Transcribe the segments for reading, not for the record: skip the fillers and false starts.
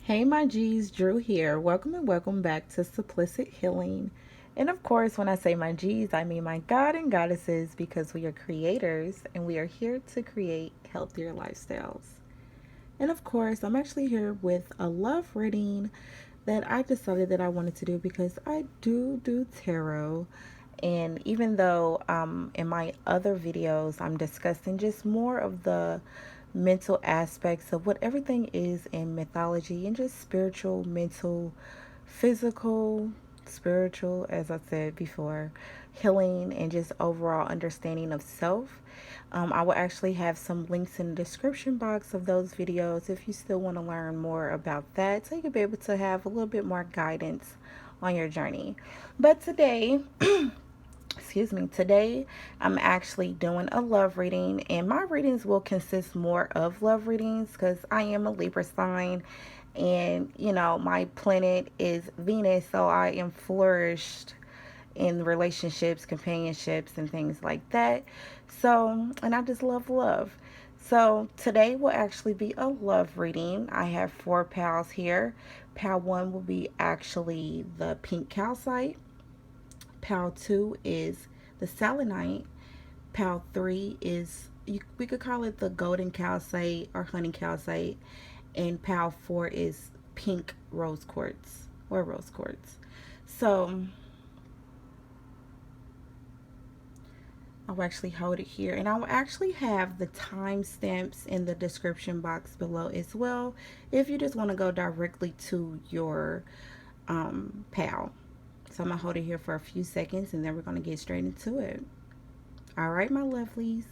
Hey my G's, Drew here. Welcome and welcome back to Simplicit Healing. And of course, when I say my G's, I mean my God and goddesses because we are creators and we are here to create healthier lifestyles. And of course, I'm actually here with a love reading that I decided that I wanted to do because I do tarot. And even though in my other videos I'm discussing just more of the mental aspects of what everything is in mythology and just spiritual, mental, physical, spiritual, as I said before, healing, and just overall understanding of self. I will actually have some links in the description box of those videos if you still want to learn more about that, so you can be able to have a little bit more guidance on your journey. But today, excuse me, today I'm actually doing a love reading, and my readings will consist more of love readings because I am a Libra sign, and my planet is Venus, so I am flourished in relationships, companionships, and things like that. So, and I just love love. So, today will actually be a love reading. I have four pals here. Pal one will be actually the pink calcite. Pal 2 is the selenite. Pal 3 is, we could call it the golden calcite or honey calcite. And Pal 4 is pink rose quartz or rose quartz. So I'll actually hold it here, and I will actually have the timestamps in the description box below as well if you just want to go directly to your pal. So I'm gonna hold it here for a few seconds and then we're gonna get straight into it. All right, my lovelies.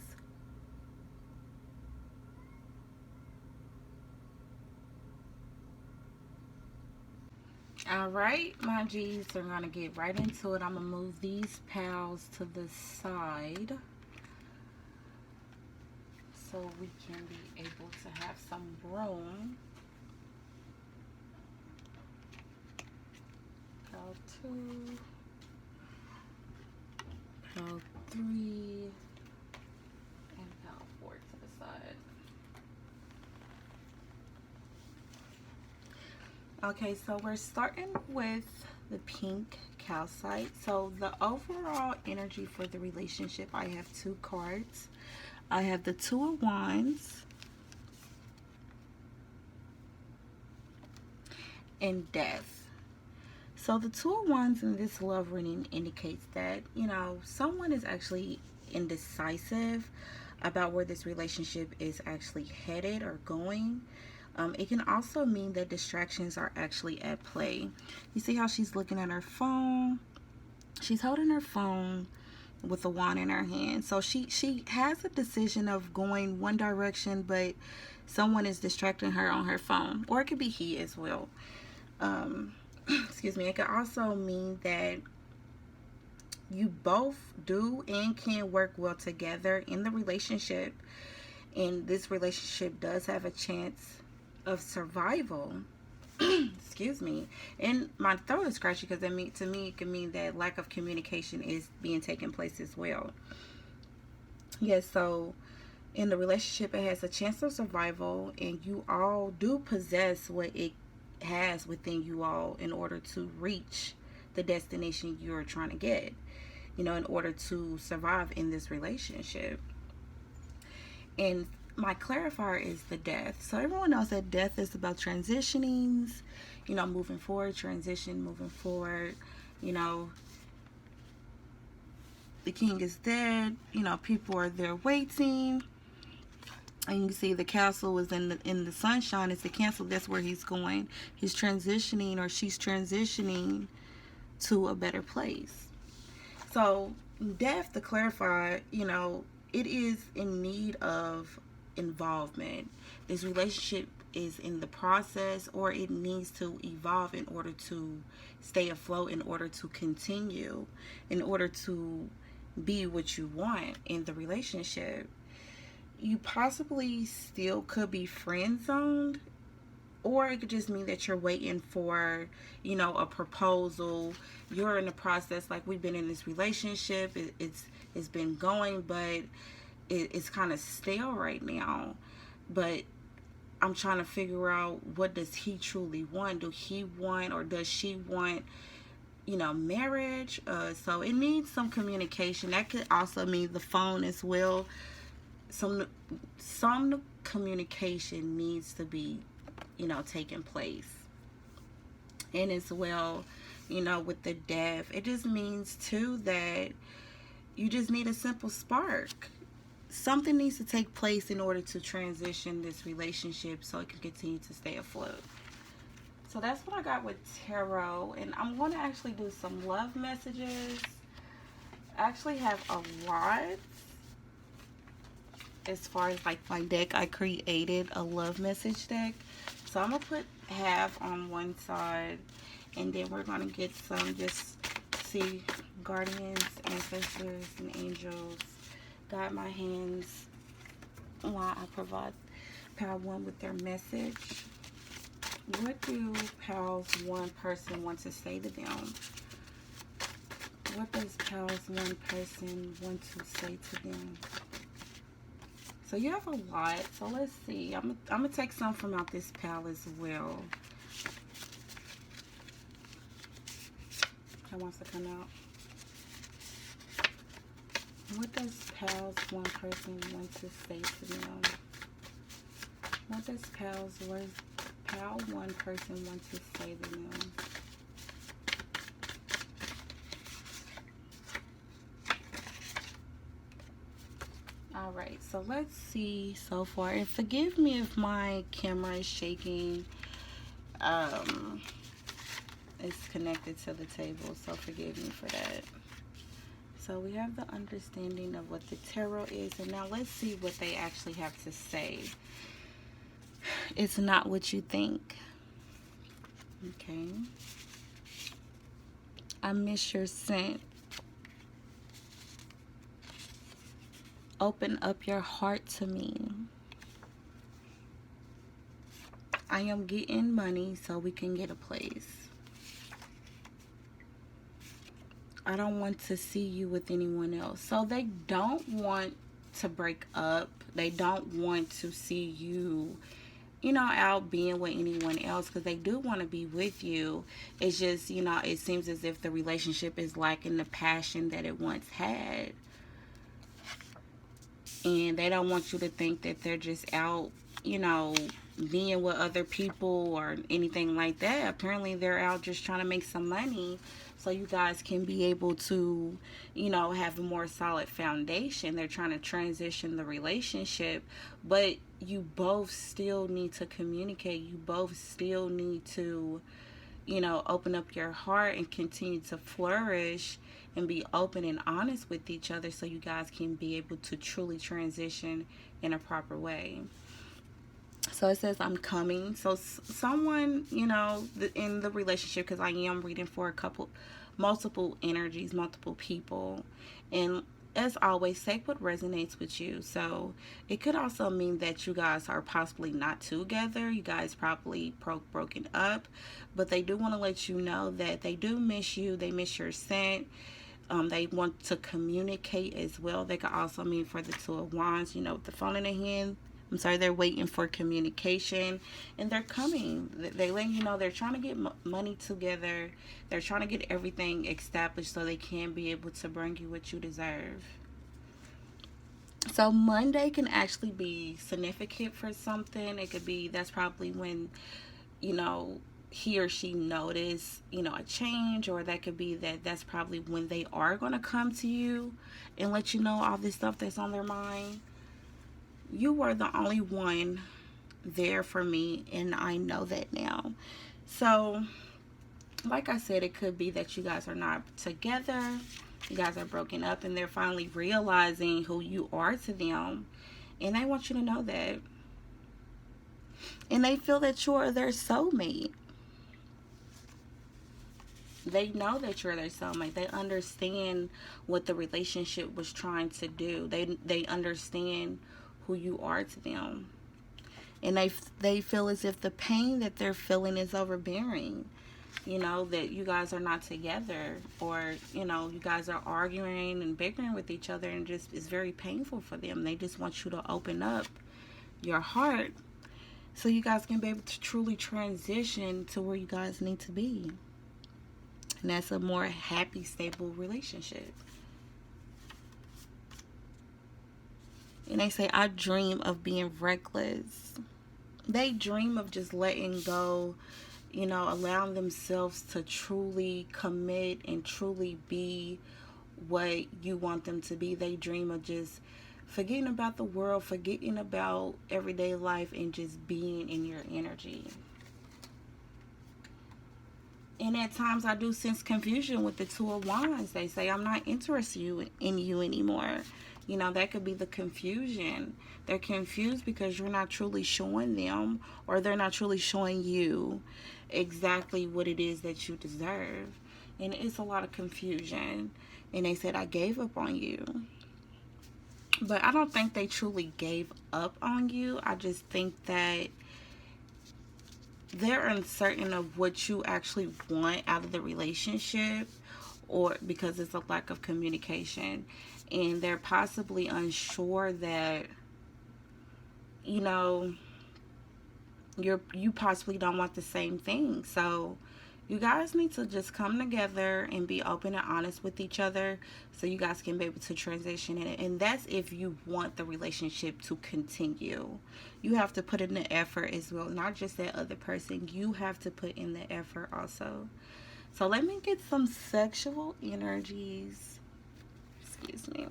All right, my G's, so we're gonna get right into it. I'm gonna move these pals to the side so we can be able to have some room. Pal 2, Pal 3, and Pal 4 to the side. Okay, so we're starting with the pink calcite. So the overall energy for the relationship, I have two cards. I have the Two of Wands and Death. So the Two of Wands in this love reading indicates that, someone is actually indecisive about where this relationship is actually headed or going. It can also mean that distractions are actually at play. You see how she's looking at her phone? She's holding her phone with a wand in her hand. So she has a decision of going one direction, but someone is distracting her on her phone. Or it could be he as well. Excuse me. It could also mean that you both do and can work well together in the relationship. And this relationship does have a chance of survival. Excuse me. And my throat is scratchy because to me it can mean that lack of communication is being taken place as well. Yes, so in the relationship it has a chance of survival, and you all do possess what it has within you all in order to reach the destination you're trying to get, in order to survive in this relationship. And my clarifier is the death. So everyone knows that death is about transitionings, moving forward, transition, moving forward. You know, the king is dead. People are there waiting. And you see the castle is in the sunshine. It's the castle. That's where he's going. He's transitioning, or she's transitioning to a better place. So death, to clarify, it is in need of involvement. This relationship is in the process, or it needs to evolve in order to stay afloat, in order to continue, in order to be what you want in the relationship. You possibly still could be friend zoned, or it could just mean that you're waiting for, a proposal. You're in the process, like we've been in this relationship. It's been going, but it's kind of stale right now. But I'm trying to figure out, what does he truly want? Do he want, or does she want, marriage? So it needs some communication. That could also mean the phone as well. Some communication needs to be, taking place. And as well, with the death, it just means too that you just need a simple spark. Something needs to take place in order to transition this relationship so it can continue to stay afloat. So that's what I got with tarot. And I'm going to actually do some love messages. I actually have a lot. As far as like my deck, I created a love message deck. So I'm going to put half on one side. And then we're going to get some, just see, guardians, ancestors, and angels guide my hands while I provide Pal 1 with their message. What do Pal's 1 person want to say to them? What does Pal's 1 person want to say to them? So you have a lot. So let's see. I'm going to take some from out this Pal as well. That wants to come out. What does Pal's 1 person want to say to them? What does Pal 1 person want to say to them? Alright, so let's see so far. And forgive me if my camera is shaking. It's connected to the table, so forgive me for that. So we have the understanding of what the tarot is, and now let's see what they actually have to say. It's not what you think. Okay. I miss your scent. Open up your heart to me. I am getting money so we can get a place. I don't want to see you with anyone else. So they don't want to break up. They don't want to see you, out being with anyone else, because they do want to be with you. It's just, it seems as if the relationship is lacking the passion that it once had. And they don't want you to think that they're just out, being with other people or anything like that. Apparently they're out just trying to make some money so you guys can be able to, have a more solid foundation. They're trying to transition the relationship, but you both still need to communicate. You both still need to, open up your heart and continue to flourish and be open and honest with each other so you guys can be able to truly transition in a proper way. So it says, I'm coming. So someone, in the relationship, because I am reading for multiple energies, multiple people. And as always, take what resonates with you. So it could also mean that you guys are possibly not together. You guys probably broken up. But they do want to let you know that they do miss you. They miss your scent. They want to communicate as well. They could also mean for the Two of Wands, with the phone in their hand. They're waiting for communication, and they're coming. They letting you know they're trying to get money together. They're trying to get everything established so they can be able to bring you what you deserve. So Monday can actually be significant for something. It could be, that's probably when, he or she notice, a change, or that could be that's probably when they are going to come to you and let you know all this stuff that's on their mind. You were the only one there for me, and I know that now. So, like I said, it could be that you guys are not together. You guys are broken up, and they're finally realizing who you are to them. And they want you to know that. And they feel that you are their soulmate. They know that you're their soulmate. They understand what the relationship was trying to do. They understand who you are to them, and they feel as if the pain that they're feeling is overbearing, that you guys are not together, or you guys are arguing and bickering with each other, and just it's very painful for them. They just want you to open up your heart so you guys can be able to truly transition to where you guys need to be. And that's a more happy, stable relationship. And they say, I dream of being reckless. They dream of just letting go, you know, allowing themselves to truly commit and truly be what you want them to be. They dream of just forgetting about the world, forgetting about everyday life, and just being in your energy. And at times I do sense confusion with the Two of Wands. They say, I'm not interested in you anymore. You know, that could be the confusion. They're confused because you're not truly showing them, or they're not truly showing you exactly what it is that you deserve. And it's a lot of confusion. And they said, I gave up on you. But I don't think they truly gave up on you. I just think that they're uncertain of what you actually want out of the relationship, or because it's a lack of communication, and they're possibly unsure that, you know, you possibly don't want the same thing. So you guys need to just come together and be open and honest with each other, so you guys can be able to transition in it. And that's if you want the relationship to continue. You have to put in the effort as well, not just that other person. You have to put in the effort also. So let me get some sexual energies, excuse me,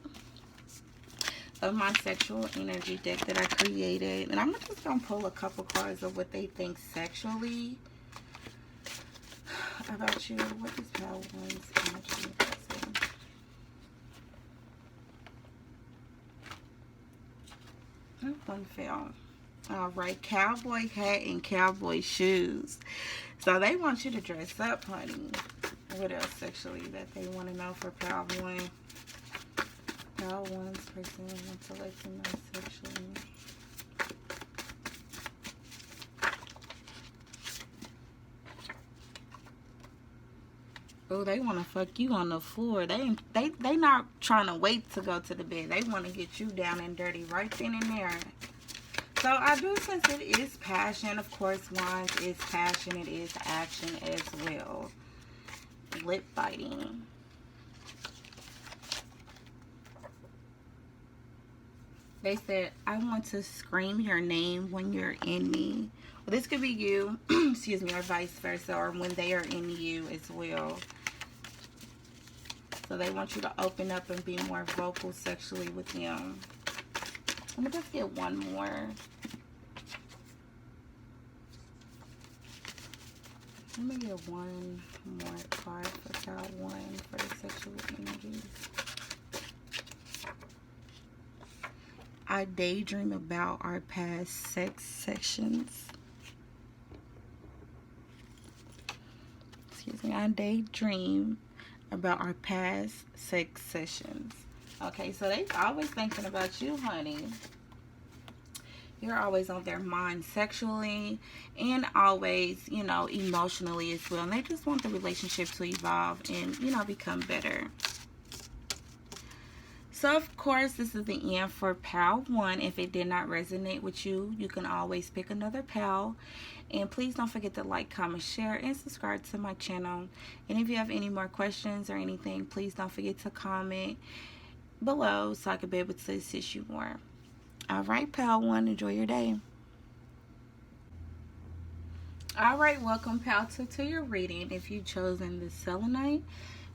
of my sexual energy deck that I created. And I'm just going to pull a couple cards of what they think sexually about you. What is Power One's energy? One fell. All right, cowboy hat and cowboy shoes. So they want you to dress up, honey. What else sexually that they want to know for Power One? Power One's person wants to let you know sexually. Oh, they want to fuck you on the floor. They not trying to wait to go to the bed. They want to get you down and dirty right then and there. So I do sense it is passion. Of course, Wands is passion. It is action as well. Lip biting. They said, I want to scream your name when you're in me. Well, this could be you, excuse me, or vice versa, or when they are in you as well. So they want you to open up and be more vocal sexually with them. Let me just get one more. Let me get one more card for Child One for the sexual energies. I daydream about our past sex sessions. Excuse me. I daydream about our past sex sessions. Okay, so they're always thinking about you, honey. You're always on their mind sexually and always, you know, emotionally as well. And they just want the relationship to evolve and, you know, become better. So, of course, this is the end for Pal 1. If it did not resonate with you, you can always pick another Pal. And please don't forget to like, comment, share, and subscribe to my channel. And if you have any more questions or anything, please don't forget to comment below so I can be able to assist you more. All right, Pal 1, enjoy your day. All right, welcome, Pal 2, to your reading. If you've chosen the selenite,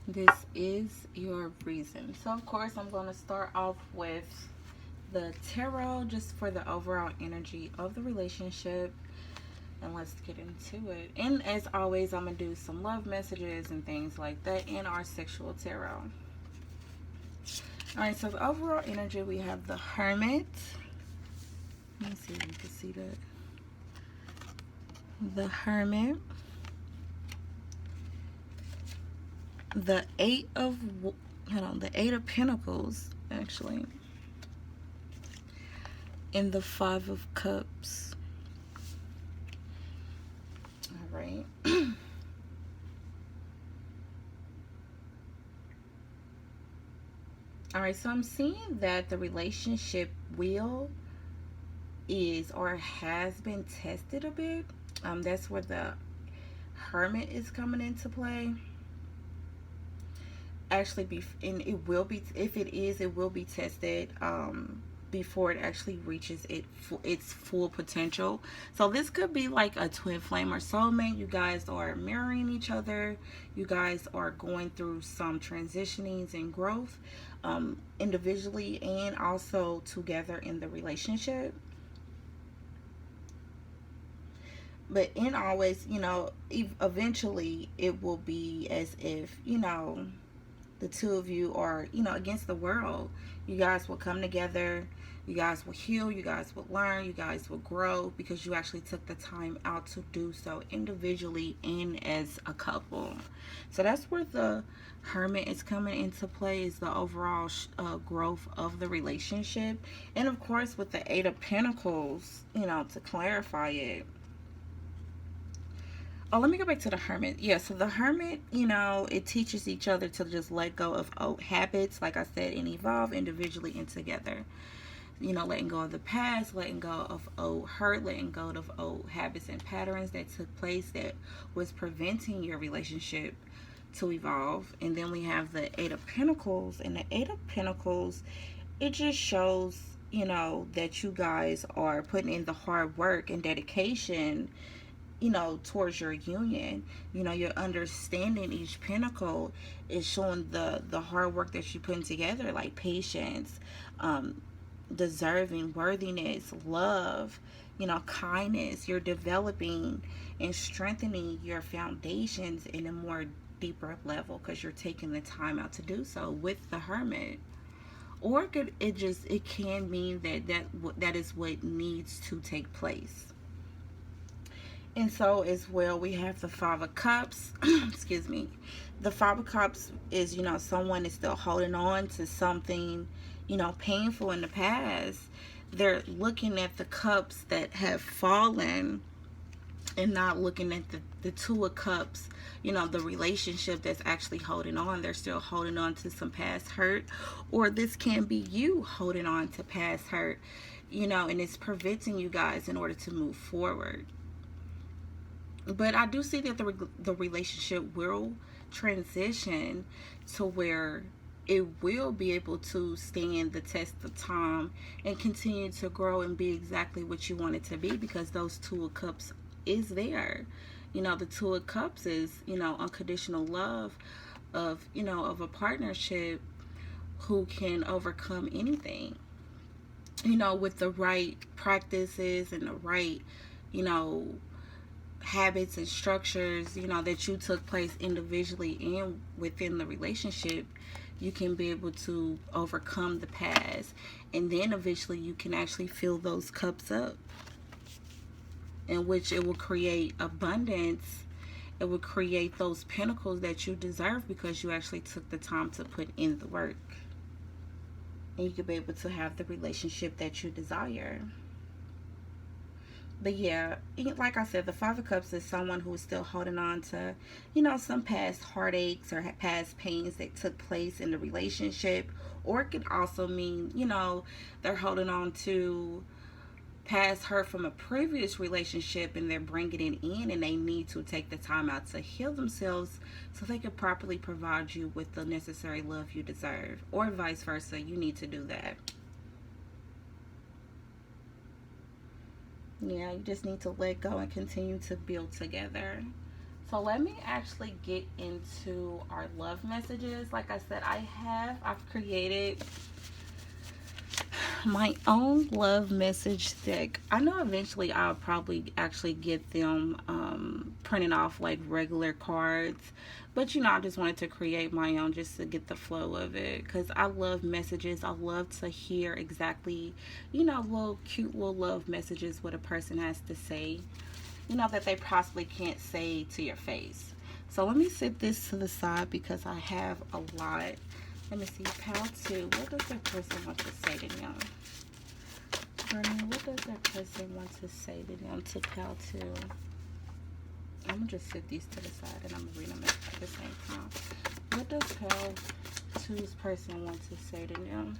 this is your reason. So, of course, I'm going to start off with the tarot just for the overall energy of the relationship. And let's get into it. And as always, I'm going to do some love messages and things like that in our sexual tarot. Alright, so the overall energy, we have the Hermit. Let me see if you can see that. The Hermit. The Eight of Pentacles, actually. And the Five of Cups. Alright. Alright, so I'm seeing that the relationship will is or has been tested a bit. That's where the Hermit is coming into play. Actually, and it will be, if it is, it will be tested before it actually reaches its full potential. So this could be like a twin flame or soulmate. You guys are mirroring each other. You guys are going through some transitionings and growth, individually and also together in the relationship. But in always, eventually it will be as if, the two of you are, against the world. You guys will come together. You guys will heal. You guys will learn. You guys will grow because you actually took the time out to do so individually and as a couple. So that's where the Hermit is coming into play, is the overall growth of the relationship. And of course, with the Eight of Pentacles, to clarify it. Oh, let me go back to the Hermit. Yeah, so the Hermit, it teaches each other to just let go of old habits, like I said, and evolve individually and together. Letting go of the past, letting go of old hurt, letting go of old habits and patterns that took place that was preventing your relationship to evolve. And then we have the Eight of Pentacles, and the Eight of Pentacles, it just shows, that you guys are putting in the hard work and dedication, towards your union. You're understanding each pentacle is showing the hard work that you're putting together, like patience, deserving, worthiness, love, kindness. You're developing and strengthening your foundations in a more deeper level because you're taking the time out to do so with the Hermit. Or it can mean that is what needs to take place. And so as well, we have the Five of Cups. Excuse me. The Five of Cups is, someone is still holding on to something, painful in the past. They're looking at the cups that have fallen and not looking at the Two of Cups, the relationship that's actually holding on. They're still holding on to some past hurt. Or this can be you holding on to past hurt, and it's preventing you guys in order to move forward. But I do see that the relationship will transition to where it will be able to stand the test of time and continue to grow and be exactly what you want it to be, because those Two of Cups is there. The Two of Cups is, unconditional love of a partnership who can overcome anything, with the right practices and the right, habits and structures, that you took place individually and within the relationship. You can be able to overcome the past, and then eventually you can actually fill those cups up, in which it will create abundance. It will create those pinnacles that you deserve because you actually took the time to put in the work, and you can be able to have the relationship that you desire. But yeah, like I said, the Five of Cups is someone who is still holding on to, some past heartaches or past pains that took place in the relationship. Or it could also mean, they're holding on to past hurt from a previous relationship, and they're bringing it in, and they need to take the time out to heal themselves so they can properly provide you with the necessary love you deserve. Or vice versa, you need to do that. Yeah, you just need to let go and continue to build together. So let me actually get into our love messages. Like I said, I've created my own love message deck. I know eventually I'll probably actually get them printed off like regular cards, but I just wanted to create my own just to get the flow of it, because I love messages. I love to hear exactly, little cute little love messages what a person has to say, that they possibly can't say to your face. So let me set this to the side because I have a lot. Let me see, pal 2. What does that person want to say to them? Bernie, what does that person want to say to them, to pal 2? I'm going to just set these to the side and I'm going to read them at the same time. What does pal 2's person want to say to them?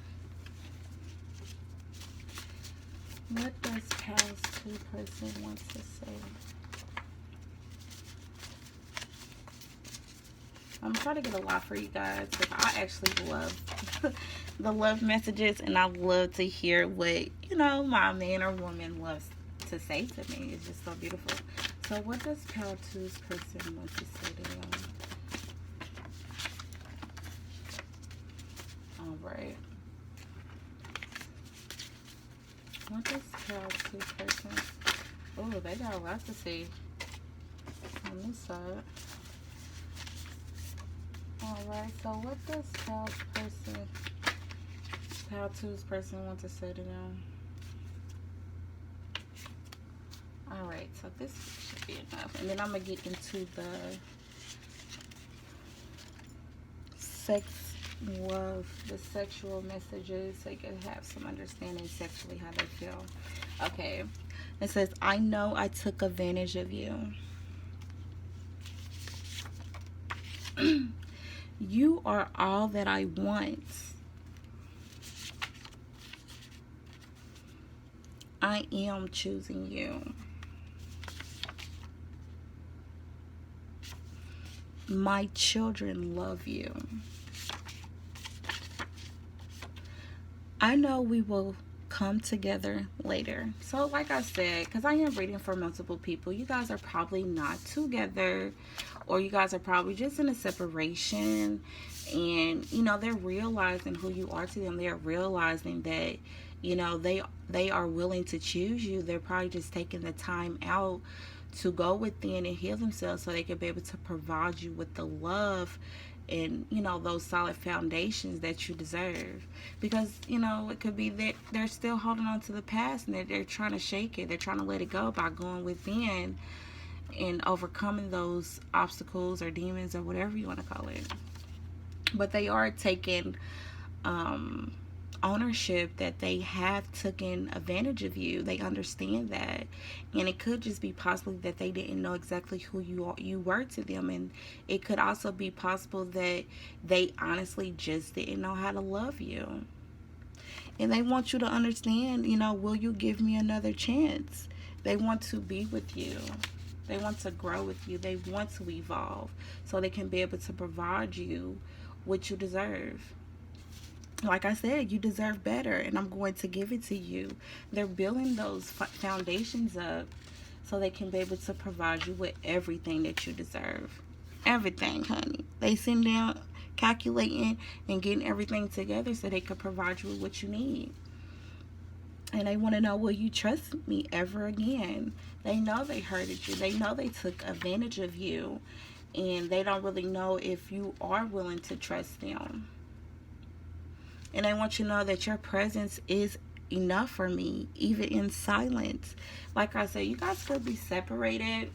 What does past 2 person want to say? I'm trying to get a lot for you guys because I actually love the love messages, and I love to hear what, my man or woman loves to say to me. It's just so beautiful. So what does past 2's person want to say to them? All right. What does past 2 person? Oh, they got a lot to say on this side. Alright, so what does past 2's person want to say to them? Alright, so this should be enough. And then I'm going to get into the the sexual messages so you can have some understanding sexually how they feel. Okay, it says, I know I took advantage of you. You are all that I want. I am choosing you. My children love you. I know we will come together later. So like I said, because I am reading for multiple people, you guys are probably not together, or you guys are probably just in a separation, and they're realizing who you are to them. They're realizing that they are willing to choose you. They're probably just taking the time out to go within and heal themselves so they can be able to provide you with the love and those solid foundations that you deserve. Because it could be that they're still holding on to the past, and they're trying to shake it. They're trying to let it go by going within and overcoming those obstacles or demons or whatever you want to call it. But they are taking ownership that they have taken advantage of you. They understand that, and it could just be possibly that they didn't know exactly who you were to them, and it could also be possible that they honestly just didn't know how to love you, and they want you to understand, will you give me another chance? They want to be with you. They want to grow with you. They want to evolve so they can be able to provide you what you deserve. Like I said, you deserve better, and I'm going to give it to you. They're building those foundations up so they can be able to provide you with everything that you deserve. Everything, honey. They sitting down calculating and getting everything together so they can provide you with what you need. And they want to know, will you trust me ever again? They know they hurted you. They know they took advantage of you, and they don't really know if you are willing to trust them. And I want you to know that your presence is enough for me, even in silence. Like I said, you guys could be separated,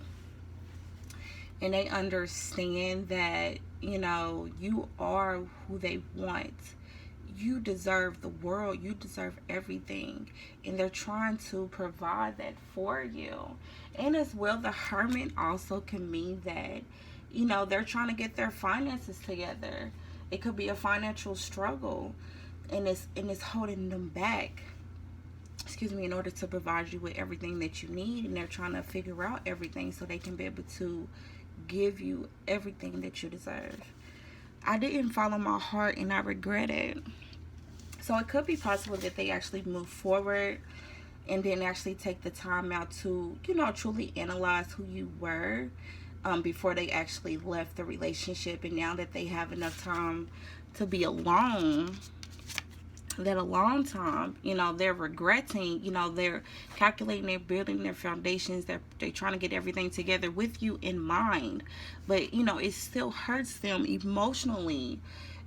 and they understand that, you are who they want. You deserve the world. You deserve everything. And they're trying to provide that for you. And as well, the hermit also can mean that, they're trying to get their finances together. It could be a financial struggle, and it's holding them back, in order to provide you with everything that you need. And they're trying to figure out everything so they can be able to give you everything that you deserve. I didn't follow my heart, and I regret it. So it could be possible that they actually move forward and then actually take the time out to, truly analyze who you were before they actually left the relationship. And now that they have enough time to be alone, that a long time, they're regretting, they're calculating, they're building their foundations, they're trying to get everything together with you in mind. But, it still hurts them emotionally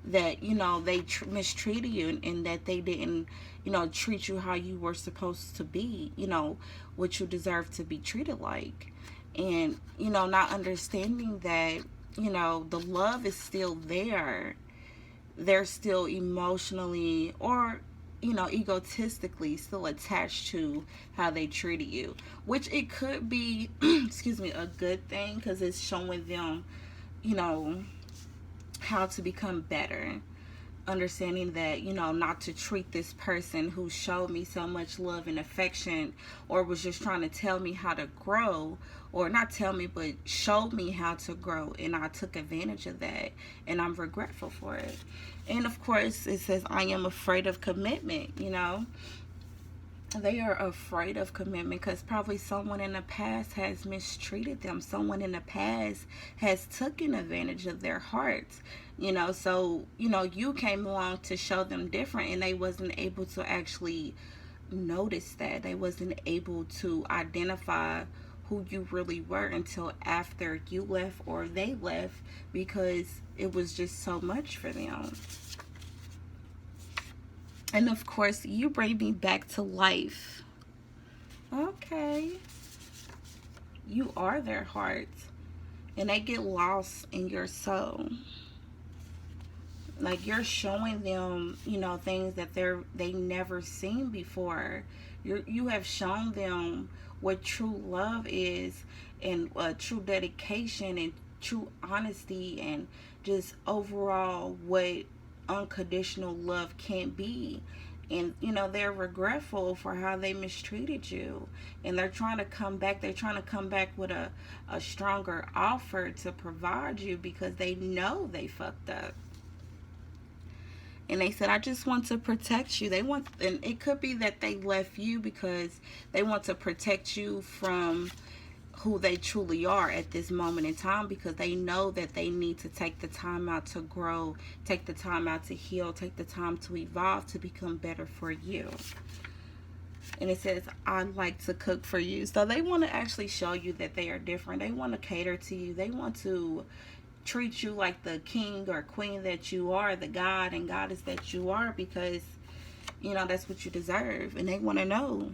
that, they mistreated you, and that they didn't, treat you how you were supposed to be, what you deserve to be treated like. And, not understanding that, the love is still there. They're still emotionally or egotistically still attached to how they treated you, which it could be a good thing, because it's showing them how to become better. understanding that, you know, not to treat this person who showed me so much love and affection, or was just trying to tell me how to grow, or not tell me but showed me how to grow, and I took advantage of that, and I'm regretful for it. And of course it says I am afraid of commitment. You know, they are afraid of commitment because probably someone in the past has mistreated them, someone in the past has taken advantage of their hearts, you know. So, you know, you came along to show them different, and they wasn't able to actually notice that. They wasn't able to identify who you really were until after you left or they left, because it was just so much for them. And of course, you bring me back to life. Okay. You are their heart, and they get lost in your soul. Like, you're showing them, you know, things that they never seen before. You have shown them what true love is, and true dedication, and true honesty, and just overall what unconditional love can be. And you know, they're regretful for how they mistreated you, and they're trying to come back. They're trying to come back with a stronger offer to provide you, because they know they fucked up. And they said, I just want to protect you. They want, and it could be that they left you because they want to protect you from who they truly are at this moment in time, because they know that they need to take the time out to grow, take the time out to heal, take the time to evolve, to become better for you. And it says, I like to cook for you. So they want to actually show you that they are different. They want to cater to you. They want to treat you like the king or queen that you are, the god and goddess that you are, because, you know, that's what you deserve. And they want to know,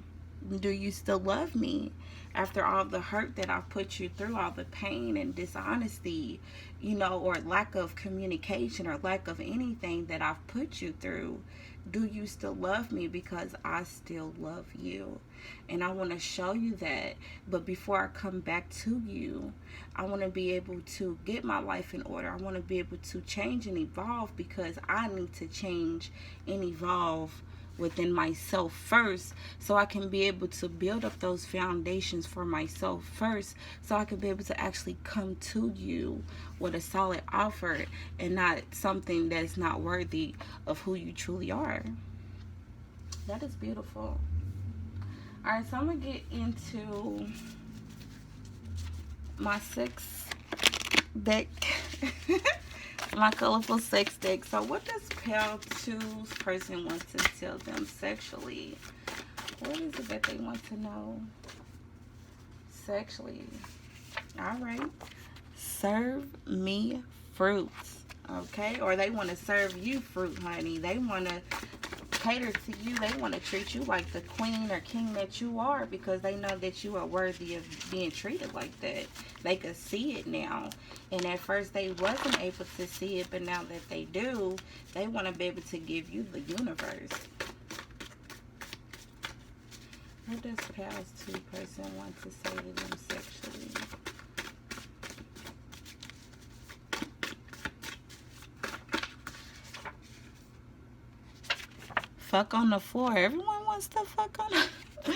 do you still love me after all the hurt that I've put you through, all the pain and dishonesty, you know, or lack of communication, or lack of anything that I've put you through? Do you still love me? Because I still love you, and I want to show you that. But before I come back to you, I want to be able to get my life in order. I want to be able to change and evolve, because I need to change and evolve within myself first, so I can be able to build up those foundations for myself first, so I can be able to actually come to you with a solid offer, and not something that's not worthy of who you truly are. That is beautiful. All right, so I'm gonna get into my sex deck. My colorful sex deck. So what does Pale 2's person want to tell them sexually? What is it that they want to know sexually? All right. Serve me fruits. Okay? Or they want to serve you fruit, honey. They want to cater to you. They want to treat you like the queen or king that you are, because they know that you are worthy of being treated like that. They could see it now, and at first they wasn't able to see it, but now that they do, they want to be able to give you the universe. What does Pals 2 person want to say to them sexually? Fuck on the floor. Everyone wants to fuck on the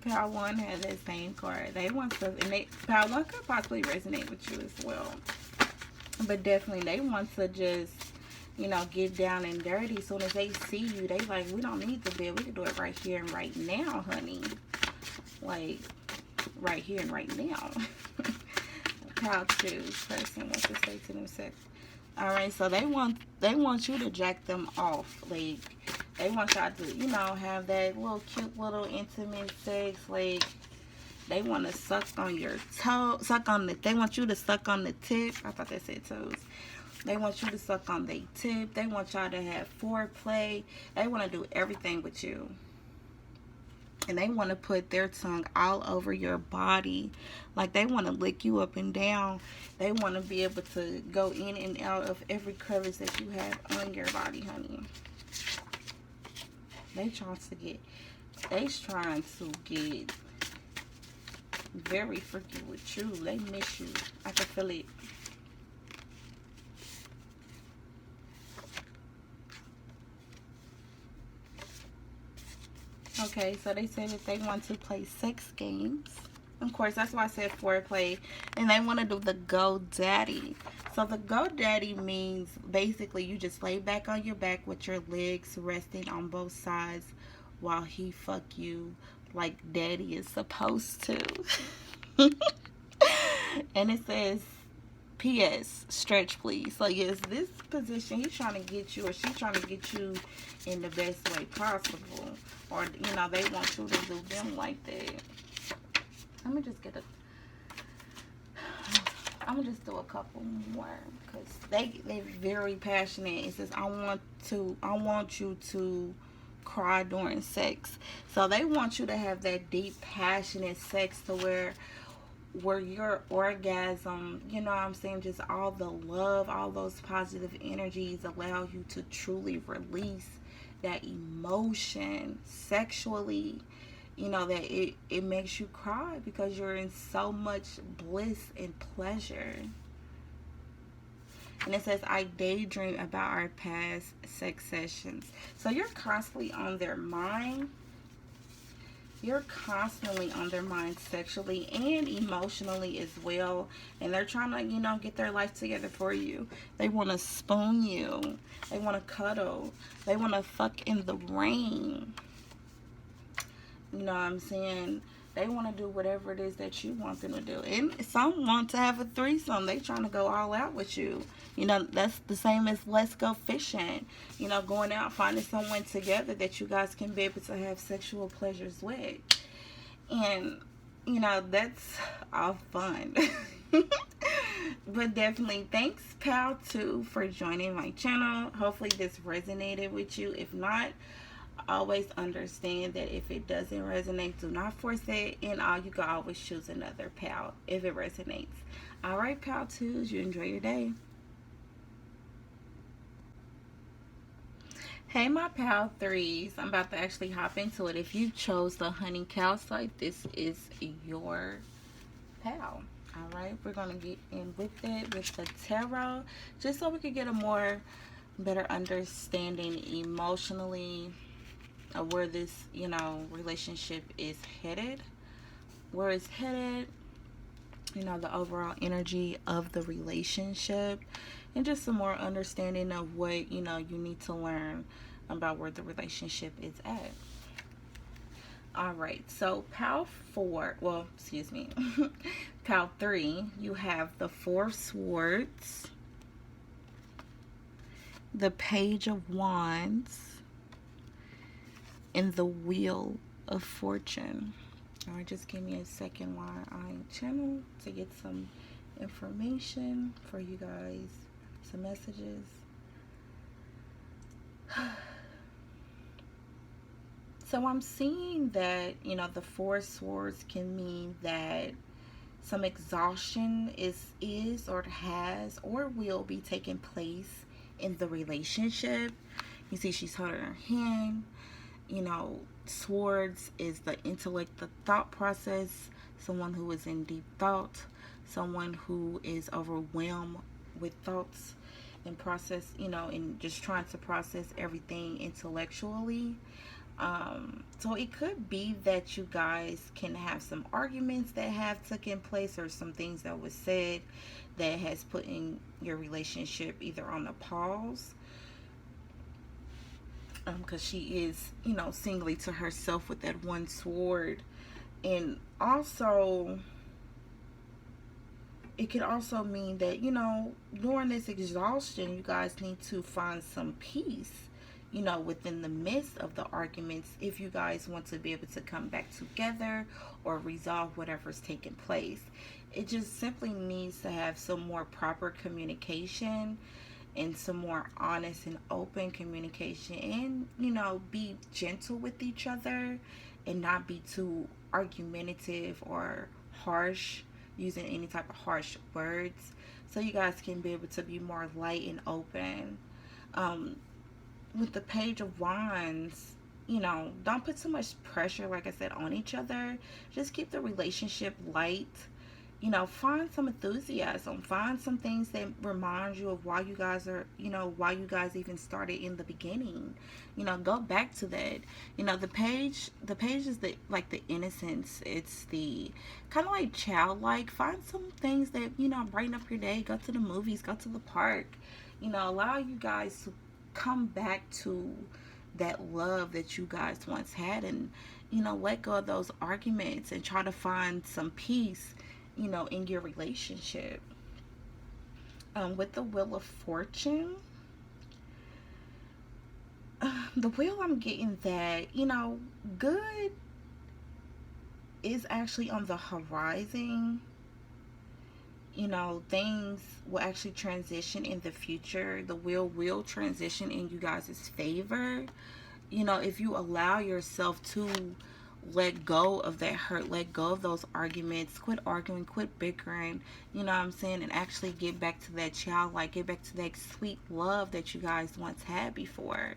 Pal 1 has that same card. They want to, and Pal 1 could possibly resonate with you as well. But definitely they want to just, you know, get down and dirty. As soon as they see you, they like, we don't need the bed. We can do it right here and right now, honey. Like, right here and right now. Pal 2 person wants to say to themselves. Alright, so they want you to jack them off. Like, they want y'all to, you know, have that little cute little intimate sex. Like, they want to suck on your toe, they want you to suck on the tip. I thought that said toes. They want you to suck on the tip. They want y'all to have foreplay. They want to do everything with you. And they want to put their tongue all over your body. Like, they want to lick you up and down. They want to be able to go in and out of every crevice that you have on your body, honey. They trying to get very freaky with you. They miss you. I can feel it. Okay, so they said that they want to play sex games. Of course, that's why I said foreplay. And they want to do the go daddy. So the go daddy means basically you just lay back on your back with your legs resting on both sides while he fuck you like daddy is supposed to. And it says P.S. Stretch, please. So yes, this position, he's trying to get you, or she's trying to get you in the best way possible, or they want you to do them like that. Let me just get a. I'm gonna just do a couple more because they're very passionate. It says I want you to cry during sex. So they want you to have that deep, passionate sex to where your orgasm, you know what I'm saying, just all the love, all those positive energies allow you to truly release that emotion sexually, that it makes you cry because you're in so much bliss and pleasure. And it says, I daydream about our past sex sessions. So you're constantly on their mind. You're constantly on their mind sexually and emotionally as well. And they're trying to, get their life together for you. They want to spoon you. They want to cuddle. They want to fuck in the rain. You know what I'm saying? They want to do whatever it is that you want them to do. And some want to have a threesome. They trying to go all out with you. That's the same as let's go fishing. Going out, finding someone together that you guys can be able to have sexual pleasures with. And, that's all fun. But definitely, thanks, Pal, too, for joining my channel. Hopefully this resonated with you. If not, always understand that if it doesn't resonate, do not force it, and you can always choose another pal if it resonates. All right, pal twos, you enjoy your day. Hey, my pal threes, I'm about to actually hop into it. If you chose the honey calcite, this is your pal. All right, we're gonna get in with it with the tarot, just so we could get a better understanding emotionally of where this, relationship is headed, where it's headed, the overall energy of the relationship, and just some more understanding of what, you need to learn about where the relationship is at. All right, so pal 4, well, excuse me, pal 3, you have the 4 of Swords, the Page of Wands, and the Wheel of Fortune. All right, just give me a second while I channel to get some information for you guys, some messages. So I'm seeing that, the 4 swords can mean that some exhaustion is or has or will be taking place in the relationship. You see she's holding her hand. Swords is the intellect, the thought process, someone who is in deep thought, someone who is overwhelmed with thoughts and process, and just trying to process everything intellectually. So it could be that you guys can have some arguments that have taken place, or some things that was said that has put in your relationship either on a pause, because she is, singly to herself with that 1 sword. And also, it could also mean that, during this exhaustion, you guys need to find some peace, within the midst of the arguments, if you guys want to be able to come back together or resolve whatever's taking place. It just simply needs to have some more proper communication and some more honest and open communication, and be gentle with each other and not be too argumentative or harsh, using any type of harsh words, so you guys can be able to be more light and open. With the Page of Wands, don't put too much pressure, like I said, on each other. Just keep the relationship light find some enthusiasm, find some things that remind you of why you guys are, why you guys even started in the beginning. Go back to that. The page is the, like, the innocence. It's the kind of like childlike. Find some things that, brighten up your day. Go to the movies, go to the park. Allow you guys to come back to that love that you guys once had, and let go of those arguments and try to find some peace, in your relationship. With the Wheel of Fortune, the wheel, I'm getting that, good is actually on the horizon. Things will actually transition in the future. The wheel will transition in you guys' favor. If you allow yourself to let go of that hurt, let go of those arguments, quit arguing, quit bickering, you know what I'm saying, and actually get back to that childlike, get back to that sweet love that you guys once had before.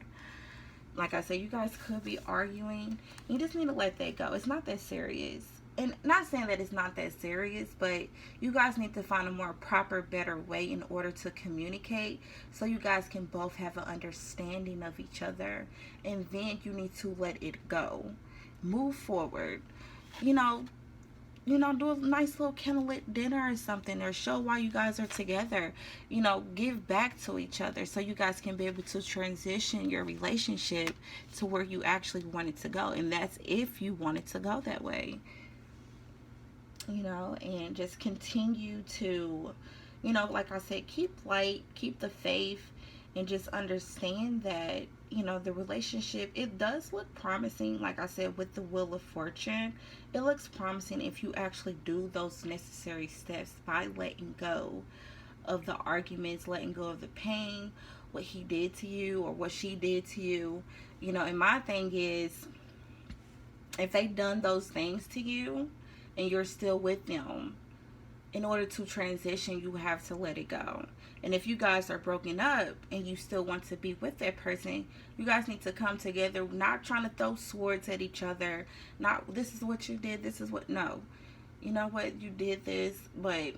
Like I said, you guys could be arguing. You just need to let that go. It's not that serious. And not saying that it's not that serious, but you guys need to find a more proper, better way in order to communicate, so you guys can both have an understanding of each other. And then you need to let it go. Move forward. You know, do a nice little candlelit dinner or something, or show why you guys are together. Give back to each other, so you guys can be able to transition your relationship to where you actually want it to go. And that's if you want it to go that way. And just continue to, like I said, keep light, keep the faith, and just understand that, the relationship, it does look promising. Like I said, with the Wheel of Fortune, it looks promising if you actually do those necessary steps by letting go of the arguments, letting go of the pain, what he did to you or what she did to you. And my thing is, if they done those things to you and you're still with them, in order to transition, you have to let it go. And if you guys are broken up and you still want to be with that person, you guys need to come together, not trying to throw swords at each other. Not, this is what you did, this is what, no. You know what, you did this, but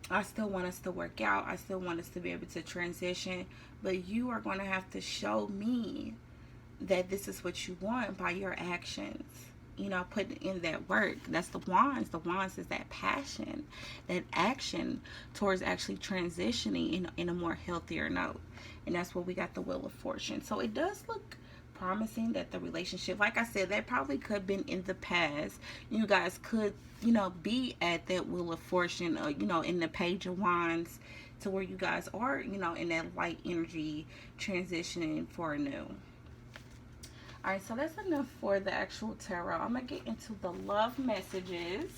I still want us to work out. I still want us to be able to transition. But you are going to have to show me that this is what you want by your actions. Putting in that work. That's the wands. The wands is that passion, that action towards actually transitioning in a more healthier note. And that's what we got, the Wheel of Fortune. So it does look promising that the relationship, like I said, that probably could have been in the past. You guys could, be at that Wheel of Fortune, in the Page of Wands, to where you guys are, in that light energy transitioning for a new. Alright, so that's enough for the actual tarot. I'm going to get into the love messages.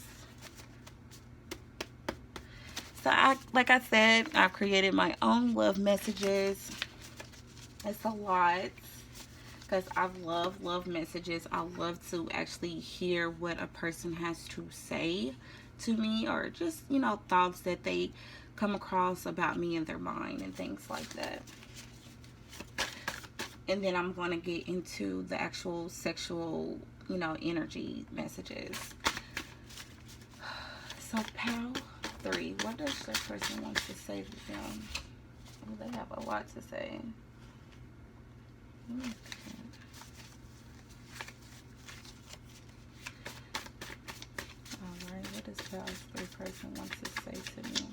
So, like I said, I created my own love messages. It's a lot, because I love messages. I love to actually hear what a person has to say to me, or just, thoughts that they come across about me in their mind and things like that. And then I'm going to get into the actual sexual, energy messages. So, pal 3, what does that person want to say to them? Oh, they have a lot to say. Okay. Alright, what does pal 3 person want to say to me?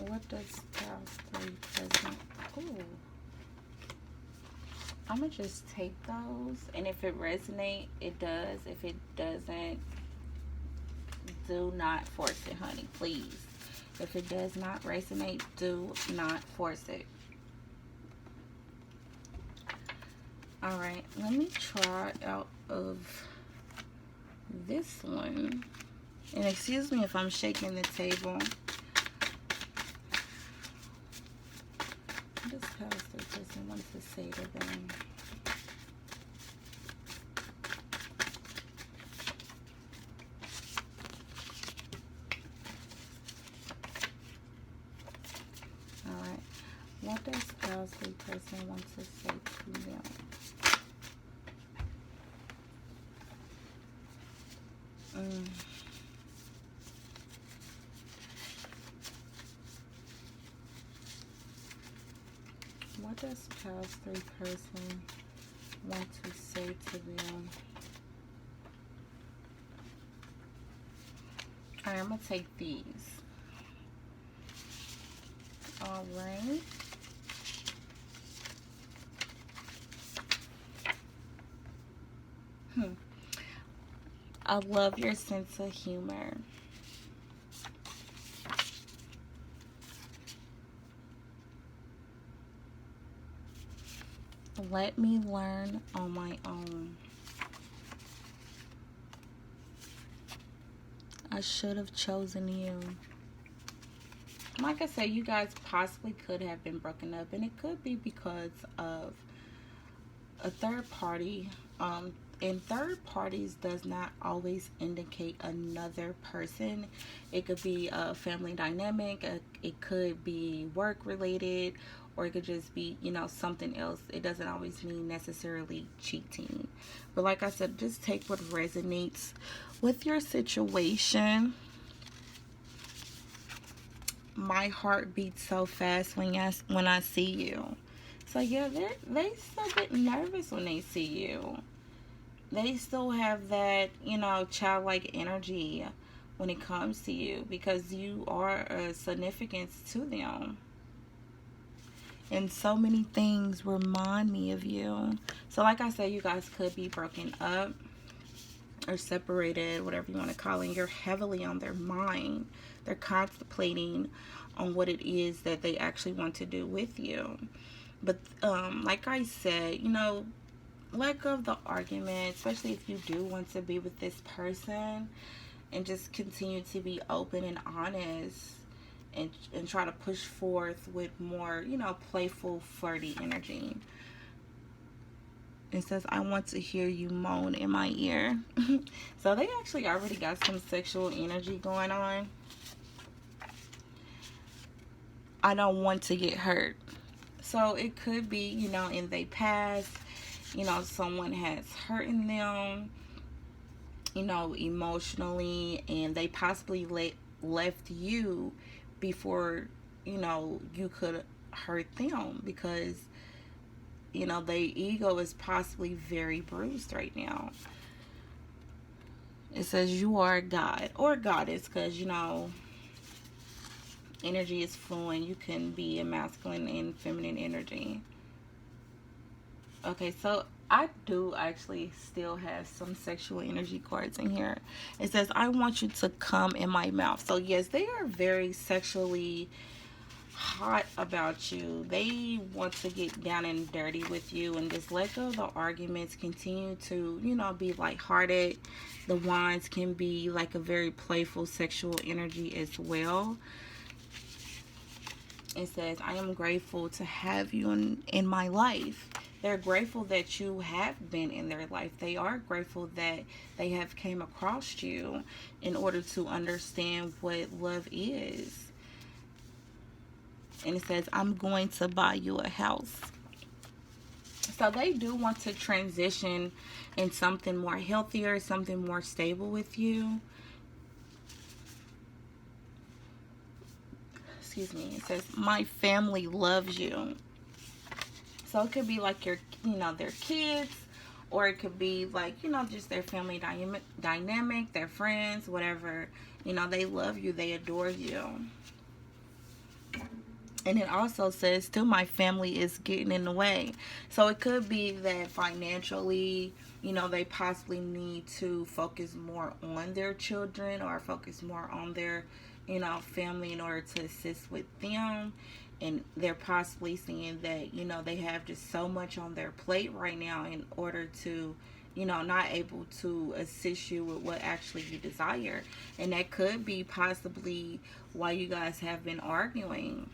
What does past 3 present? Ooh. I'm going to just take those. And if it resonates, it does. If it doesn't, do not force it, honey. Please. If it does not resonate, do not force it. Alright. Let me try out of this one. And excuse me if I'm shaking the table. What does past 3 person want to say to them? Alright. What does spouse 3 person want to say to them? What does spouse 3 person want to say to them? Alright, I'm going to take these. Alright. I love your sense of humor. Let me learn on my own. I should have chosen you. Like I said, you guys possibly could have been broken up, and it could be because of a third party. And third parties does not always indicate another person. It could be a family dynamic, it could be work related, or it could just be, you know, something else. It doesn't always mean necessarily cheating. But like I said, just take what resonates with your situation. My heart beats so fast when I see you. So yeah, they still get nervous when they see you. They still have that, you know, childlike energy when it comes to you, because you are a significance to them. And so many things remind me of you. So like I said, you guys could be broken up or separated, whatever you want to call it. You're heavily on their mind. They're contemplating on what it is that they actually want to do with you. But like I said, you know, let go of the argument, especially if you do want to be with this person, and just continue to be open and honest, and try to push forth with more, you know, playful, flirty energy. It says, I want to hear you moan in my ear. So they actually already got some sexual energy going on. I don't want to get hurt. So it could be, you know, in their past, you know, someone has hurting them, you know, emotionally, and they possibly left you before, you know, you could hurt them, because, you know, their ego is possibly very bruised right now. It says you are a god or a goddess, because, you know, energy is flowing. You can be a masculine and feminine energy. Okay, so I do actually still have some sexual energy cards in here. It says, I want you to come in my mouth. So yes, they are very sexually hot about you. They want to get down and dirty with you, and just let go of the arguments. Continue to, you know, be lighthearted. The wands can be like a very playful sexual energy as well. It says, I am grateful to have you in my life. They're grateful that you have been in their life. They are grateful that they have came across you in order to understand what love is. And it says, I'm going to buy you a house. So they do want to transition in something more healthier, something more stable with you. Excuse me. It says, my family loves you. So it could be like your, you know, their kids, or it could be like, you know, just their family dynamic, their friends, whatever. You know, they love you, they adore you. And it also says, too, my family is getting in the way. So it could be that financially, you know, they possibly need to focus more on their children, or focus more on their, you know, family in order to assist with them. And they're possibly seeing that, you know, they have just so much on their plate right now in order to, you know, not able to assist you with what actually you desire. And that could be possibly why you guys have been arguing.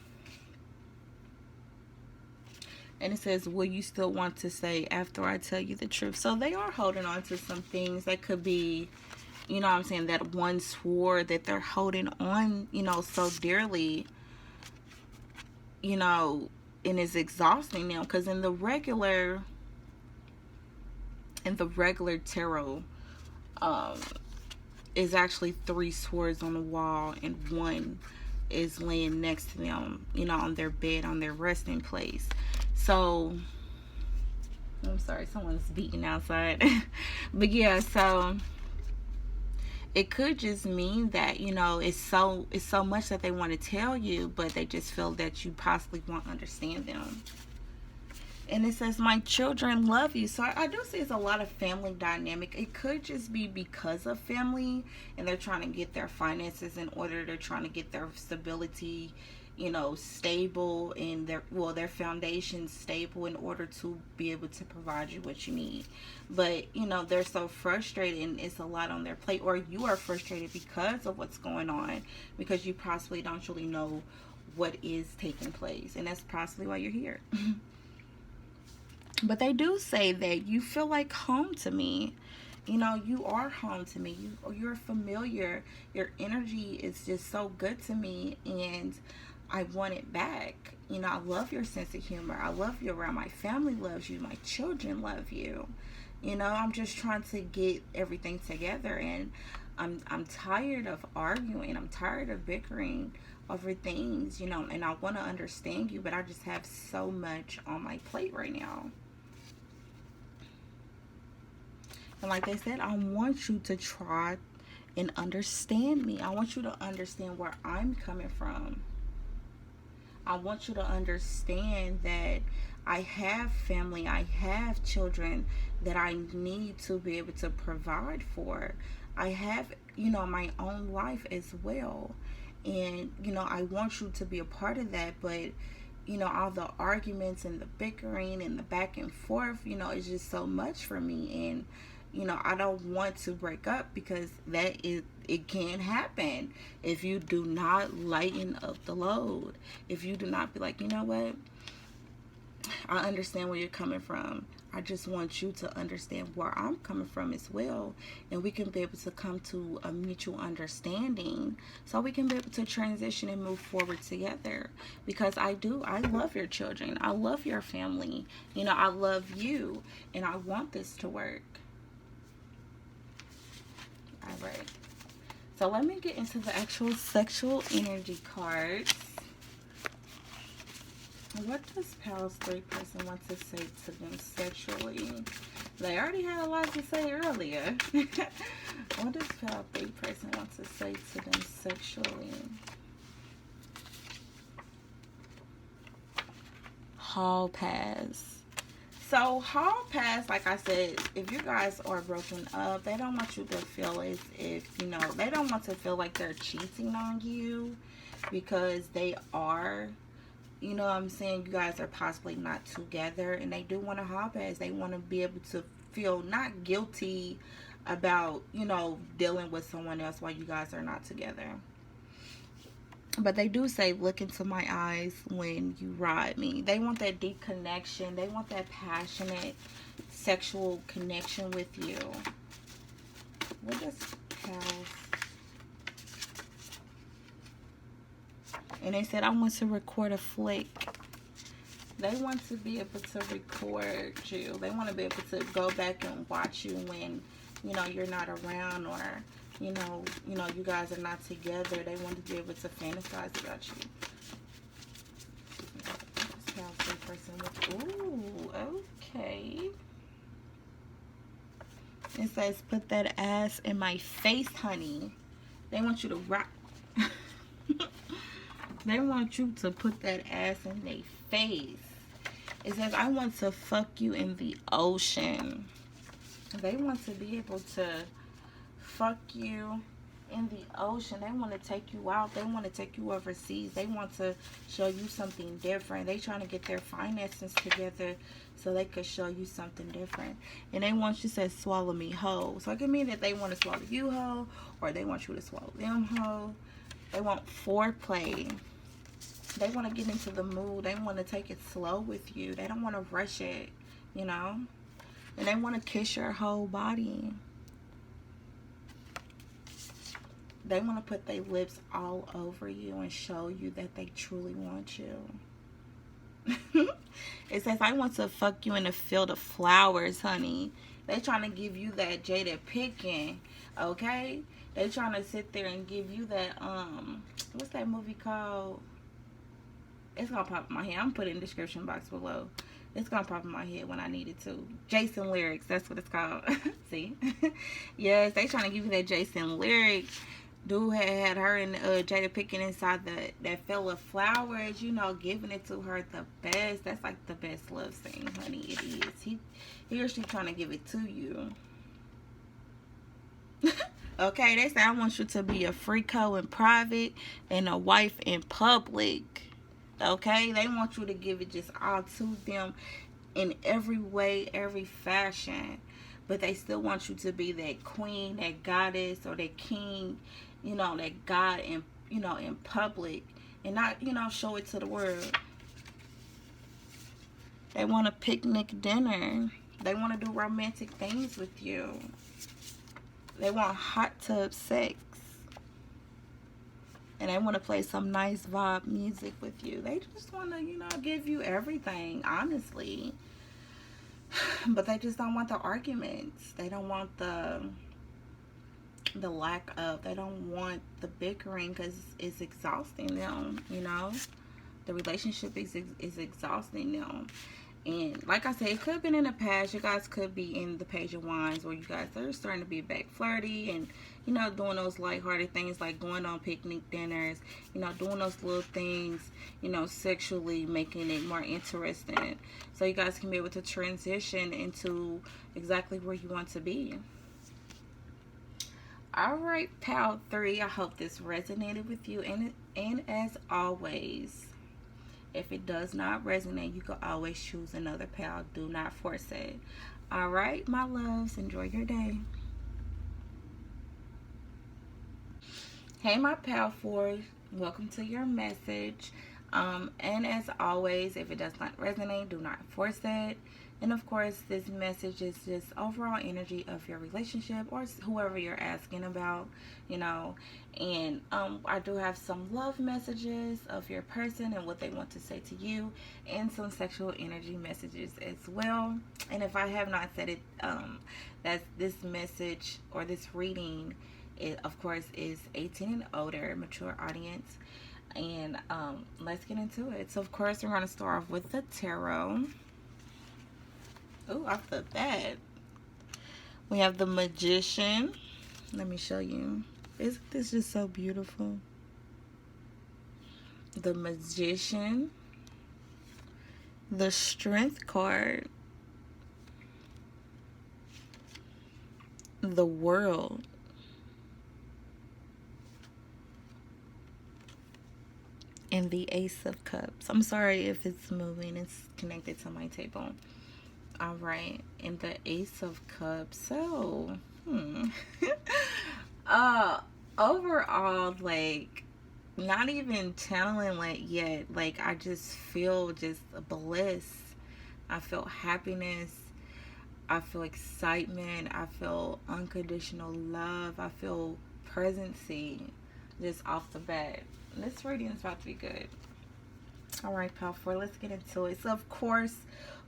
And it says, will you still want to stay after I tell you the truth? So they are holding on to some things that could be, you know what I'm saying, that one sword that they're holding on, you know, so dearly. You know, and it's exhausting them, because in the regular tarot, um is actually three swords on the wall, and one is laying next to them, on their bed, on their resting place. So I'm sorry, someone's beating outside. But yeah, so it could just mean that, it's so much that they want to tell you, but they just feel that you possibly won't understand them. And it says, my children love you. So I do see it's a lot of family dynamic. It could just be because of family, and they're trying to get their finances in order. They're trying to get their stability, stable, and their foundation stable in order to be able to provide you what you need. But, they're so frustrated, and it's a lot on their plate, or you are frustrated because of what's going on, because you possibly don't truly know what is taking place. And that's possibly why you're here. But they do say that you feel like home to me. You are home to me. You're familiar. Your energy is just so good to me, and I want it back. I love your sense of humor. I love you around. My family loves you. My children love you. I'm just trying to get everything together, and I'm tired of arguing. I'm tired of bickering over things, and I want to understand you, but I just have so much on my plate right now. And like they said, I want you to try and understand me. I want you to understand where I'm coming from. I want you to understand that I have family, I have children that I need to be able to provide for. I have, my own life as well. And, I want you to be a part of that, but all the arguments and the bickering and the back and forth, it's just so much for me. And I don't want to break up, because it can happen if you do not lighten up the load. If you do not be like, you know what, I understand where you're coming from. I just want you to understand where I'm coming from as well, and we can be able to come to a mutual understanding, so we can be able to transition and move forward together. Because I love your children, I love your family, I love you, and I want this to work. All right. So let me get into the actual sexual energy cards. What does Pal's 3 person want to say to them sexually? They already had a lot to say earlier. What does Pal 3 person want to say to them sexually? Hall pass. So hall pass, like I said, if you guys are broken up, they don't want you to feel as if, they don't want to feel like they're cheating on you, because they are. You know what I'm saying? You guys are possibly not together, and they do want a hall pass. They want to be able to feel not guilty about, dealing with someone else while you guys are not together. But they do say, look into my eyes when you ride me. They want that deep connection. They want that passionate sexual connection with you. What does Pals? And they said, I want to record a flick. They want to be able to record you. They want to be able to go back and watch you when, you're not around, or, you guys are not together. They want to be able to fantasize about you. Ooh, okay. It says, put that ass in my face, honey. They want you to rock. They want you to put that ass in their face. It says, I want to fuck you in the ocean. They want to be able to fuck you in the ocean. They want to take you out. They want to take you overseas. They want to show you something different. They trying to get their finances together so they could show you something different. And they want you to say, swallow me whole. So it can mean that they want to swallow you whole, or they want you to swallow them whole. They want foreplay. They want to get into the mood. They want to take it slow with you. They don't want to rush it, And they want to kiss your whole body. They want to put their lips all over you and show you that they truly want you. It says, I want to fuck you in a field of flowers, honey. They trying to give you that Jada picking, okay? They trying to sit there and give you that, what's that movie called? It's gonna pop in my head. I'm gonna put it in the description box below. It's gonna pop in my head when I need it to. Jason Lyrics, that's what it's called. See? Yes, they trying to give you that Jason Lyrics. Dude had her and Jada picking inside that field of flowers, you know, giving it to her the best. That's like the best love scene, honey. It is. He or she trying to give it to you. Okay, they say, I want you to be a freako in private and a wife in public. Okay, they want you to give it just all to them in every way, every fashion. But they still want you to be that queen, that goddess, or that king, you know, that God in, you know, in public, and not, you know, show it to the world. They want a picnic dinner. They want to do romantic things with you. They want hot tub sex. And they want to play some nice vibe music with you. They just want to, you know, give you everything, honestly. But they just don't want the arguments. They don't want the lack of. They don't want the bickering, because it's exhausting them, you know. The relationship is exhausting them. And like I said, it could have been in the past. You guys could be in the Page of Wands, where you guys are starting to be back flirty and, you know, doing those lighthearted things like going on picnic dinners, you know, doing those little things, you know, sexually, making it more interesting. So you guys can be able to transition into exactly where you want to be. All right, pal 3, I hope this resonated with you. And as always, if it does not resonate, you can always choose another pal. Do not force it. All right, my loves, enjoy your day. Hey, my pal 4, welcome to your message. And as always, if it does not resonate, do not force it. And of course, this message is just overall energy of your relationship or whoever you're asking about, you know. And I do have some love messages of your person and what they want to say to you, and some sexual energy messages as well. And if I have not said it, that this message or this reading, it of course is 18 and older, mature audience. And let's get into it. So of course, we're going to start off with the tarot. Oh, off the bat, we have the Magician. Let me show you. Isn't this just so beautiful? The Magician. The Strength card. The World. And the Ace of Cups. I'm sorry if it's moving. It's connected to my table. All right, and the Ace of Cups. So, overall, like, not even channeling like yet. Like, I just feel just bliss. I feel happiness. I feel excitement. I feel unconditional love. I feel presency, just off the bat. This reading is about to be good. All right, pal 4, let's get into it. So, of course,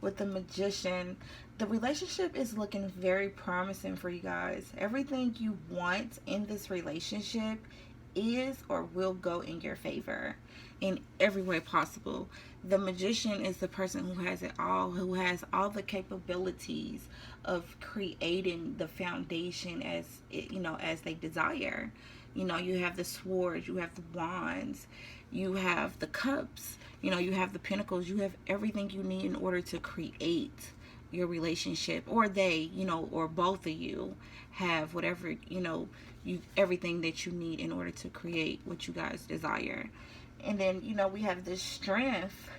with the Magician, the relationship is looking very promising for you guys. Everything you want in this relationship is or will go in your favor in every way possible. The Magician is the person who has it all, who has all the capabilities of creating the foundation as it, you know, as they desire. You know, you have the swords, you have the wands, you have the cups, you know, you have the pentacles, you have everything you need in order to create your relationship. Or they, you know, or both of you have whatever, you know, everything that you need in order to create what you guys desire. And then, you know, we have this Strength.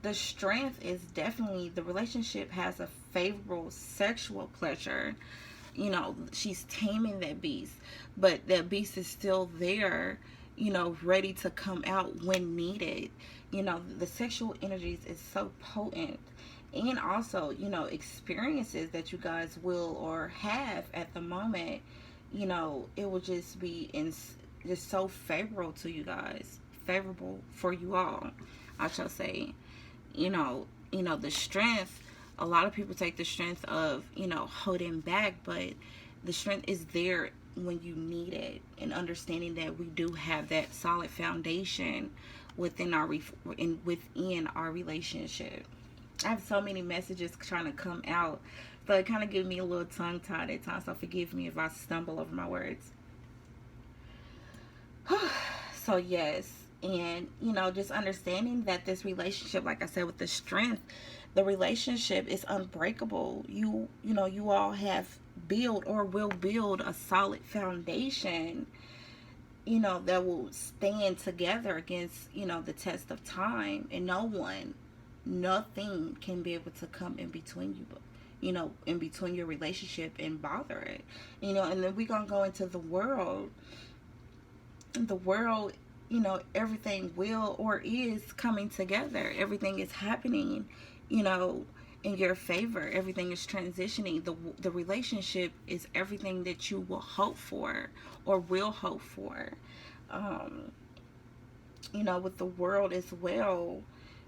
The Strength is definitely, the relationship has a favorable sexual pleasure. You know, she's taming that beast, but that beast is still there, you know, ready to come out when needed. You know, the sexual energies is so potent. And also, you know, experiences that you guys will or have at the moment, you know, it will just be just so favorable to you guys, favorable for you all. I shall say. The strength, a lot of people take the strength of, holding back, but the strength is there when you need it, and understanding that we do have that solid foundation within within our relationship. I have so many messages trying to come out, so it kind of gives me a little tongue tied at times, so forgive me if I stumble over my words. So yes, and just understanding that this relationship, like I said, with the strength, the relationship is unbreakable. You all have built or will build a solid foundation, that will stand together against, the test of time, and nothing can be able to come in between you, in between your relationship and bother it. And then we're gonna go into the world. Everything will or is coming together. Everything is happening, in your favor. Everything is transitioning. The relationship is everything that you will hope for or will hope for. With the world as well,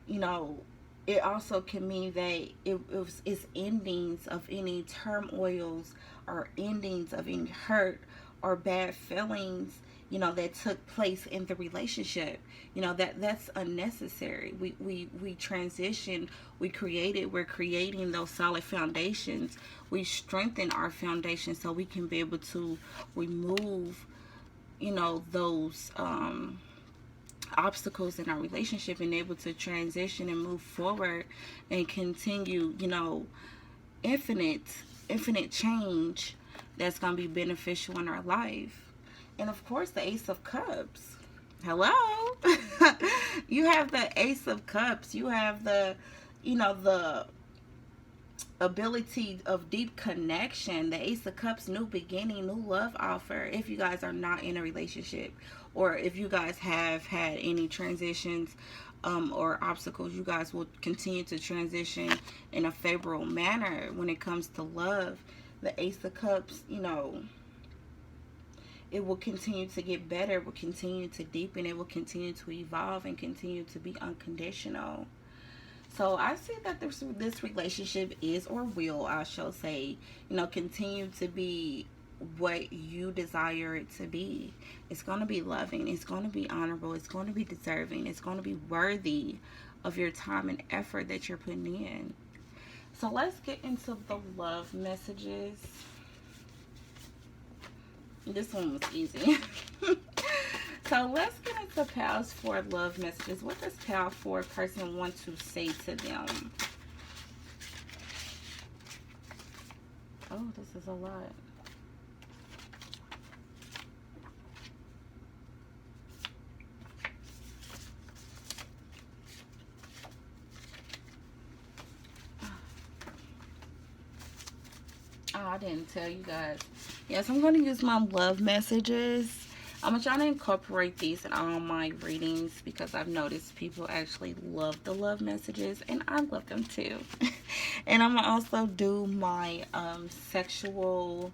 it also can mean that it's endings of any turmoils, or endings of any hurt or bad feelings, that took place in the relationship. That's unnecessary. We transition, we're creating those solid foundations. We strengthen our foundation so we can be able to remove, those obstacles in our relationship, and able to transition and move forward and continue, infinite change that's going to be beneficial in our life. And of course, the Ace of Cups. Hello. You have the Ace of Cups. You have the ability of deep connection. The Ace of Cups, new beginning, new love offer. If you guys are not in a relationship, or if you guys have had any transitions or obstacles, you guys will continue to transition in a favorable manner when it comes to love. The Ace of Cups, it will continue to get better, it will continue to deepen, it will continue to evolve, and continue to be unconditional. So I see that this relationship is, or will, I shall say, continue to be what you desire it to be. It's going to be loving, it's going to be honorable, it's going to be deserving, it's going to be worthy of your time and effort that you're putting in. So let's get into the love messages. This one was easy. So let's get into Pals 4 love messages. What does Pal 4 person want to say to them? Oh, this is a lot. Oh, I didn't tell you guys. Yes, I'm going to use my love messages. I'm going to try to incorporate these in all my readings, because I've noticed people actually love the love messages, and I love them too. And I'm going to also do my sexual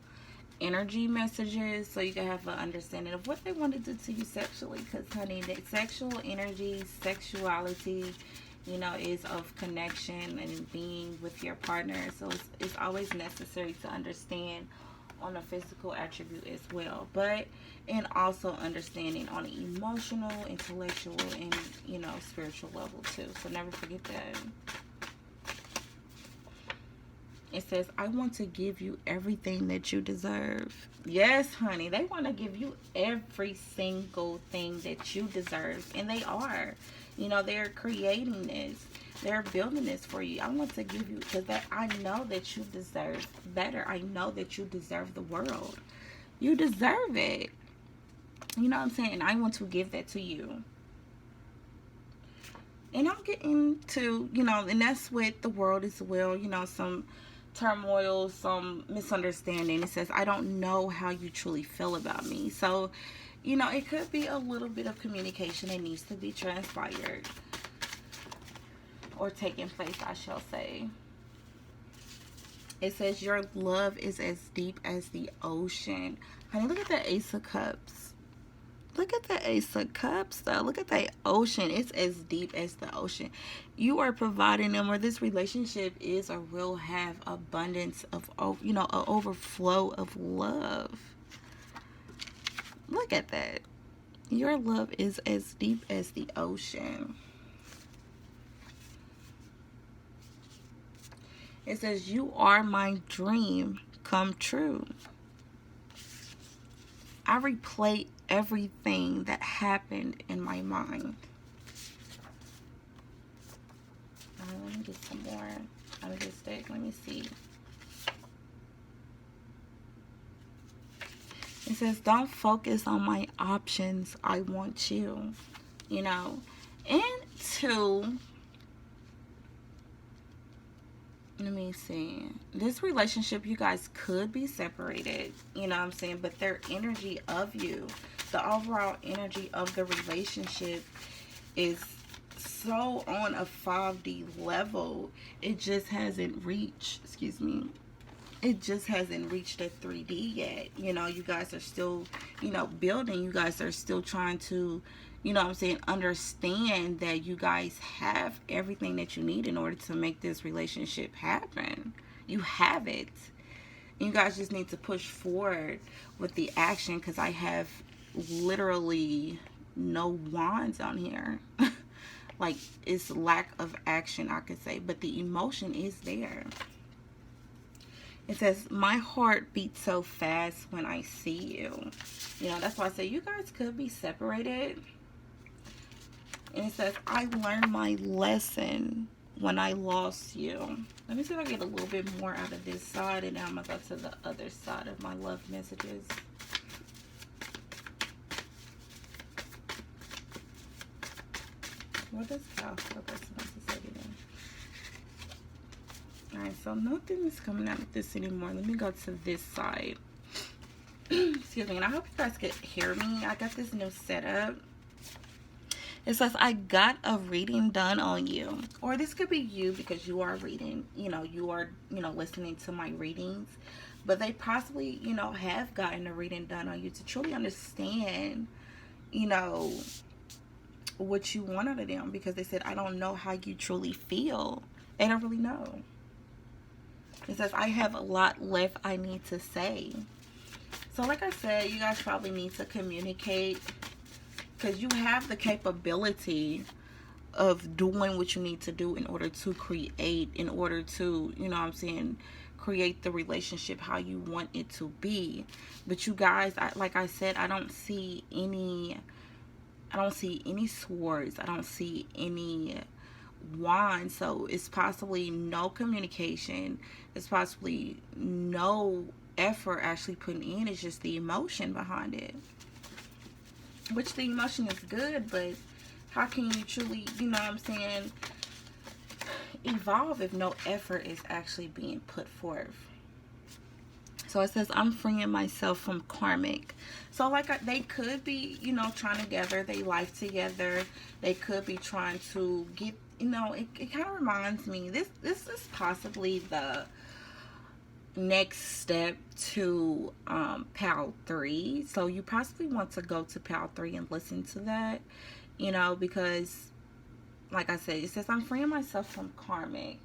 energy messages, so you can have an understanding of what they want to do to you sexually. Because, honey, the sexual energy, sexuality, is of connection and being with your partner. So it's always necessary to understand on a physical attribute as well, and also understanding on an emotional, intellectual, and spiritual level too. So never forget that. It says, I want to give you everything that you deserve. Yes, honey, they want to give you every single thing that you deserve, and they are. They're creating this. They're building this for you. I want to give you, because I know that you deserve better. I know that you deserve the world. You deserve it. You know what I'm saying? I want to give that to you. And I'm getting to, and that's with the world as well. Some turmoil, some misunderstanding. It says, I don't know how you truly feel about me. So, it could be a little bit of communication that needs to be transpired or taking place, I shall say. It says, your love is as deep as the ocean. Honey, look at the Ace of Cups. Look at the Ace of Cups, though. Look at that ocean. It's as deep as the ocean. You are providing them, or this relationship is or will have abundance of, an overflow of love. Look at that. Your love is as deep as the ocean. It says, you are my dream come true. I replay everything that happened in my mind. Let me get some more out of this deck. Let me see. It says, don't focus on my options. I want you. And two, let me see. This relationship, you guys could be separated, but their energy of you, the overall energy of the relationship is so on a 5D level. It just hasn't reached, it just hasn't reached a 3D yet. You guys are still, building. You guys are still trying to, understand that you guys have everything that you need in order to make this relationship happen. You have it. You guys just need to push forward with the action, because I have literally no wands on here. Like, it's lack of action, I could say, but the emotion is there. It says, my heart beats so fast when I see you. That's why I say you guys could be separated. And it says, I learned my lesson when I lost you. Let me see if I get a little bit more out of this side, and now I'm going to go to the other side of my love messages. What does Cal for a person want to say to them? Alright, so nothing is coming out of this anymore. Let me go to this side. Excuse me, and I hope you guys could hear me. I got this new setup. It says, I got a reading done on you. Or this could be you, because you are reading. You are, listening to my readings. But they possibly, have gotten a reading done on you to truly understand, what you want out of them. Because they said, I don't know how you truly feel. They don't really know. It says, I have a lot left I need to say. So like I said, you guys probably need to communicate, because you have the capability of doing what you need to do in order to create, in order to, create the relationship how you want it to be. But you guys, like I said, I don't see any swords. I don't see any wands. So it's possibly no communication. It's possibly no effort actually putting in. It's just the emotion behind it. Which the emotion is good, but how can you truly, evolve if no effort is actually being put forth? So it says, I'm freeing myself from karmic. So they could be, trying to gather their life together. They could be trying to get, it kind of reminds me, this is possibly the next step to PAL 3. So you possibly want to go to PAL 3 and listen to that, because like I said, it says, I'm freeing myself from karmic.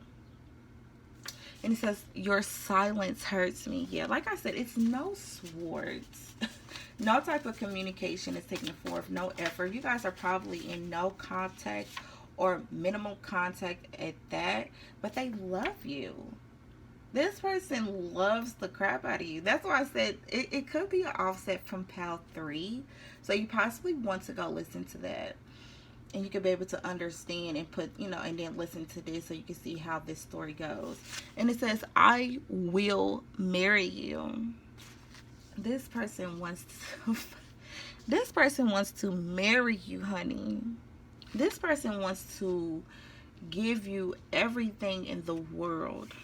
And it says, your silence hurts me. Yeah, like I said, it's no swords. No type of communication is taken forth. No effort. You guys are probably in no contact or minimal contact at that. But they love you. This person loves the crap out of you. That's why I said it could be an offset from PAL 3. So you possibly want to go listen to that. And you could be able to understand and put, and then listen to this so you can see how this story goes. And it says, I will marry you. This person wants to marry you, honey. This person wants to give you everything in the world.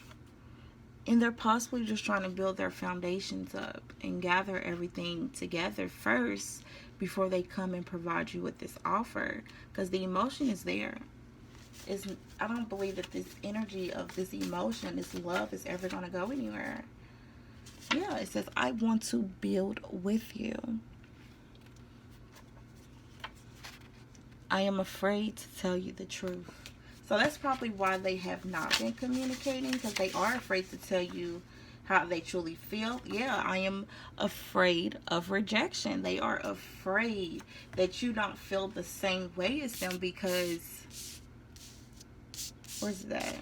And they're possibly just trying to build their foundations up and gather everything together first before they come and provide you with this offer. Because the emotion is there. I don't believe that this energy of this emotion, this love, is ever going to go anywhere. Yeah, it says, I want to build with you. I am afraid to tell you the truth. So that's probably why they have not been communicating, because they are afraid to tell you how they truly feel. Yeah, I am afraid of rejection. They are afraid that you don't feel the same way as them, because where's that?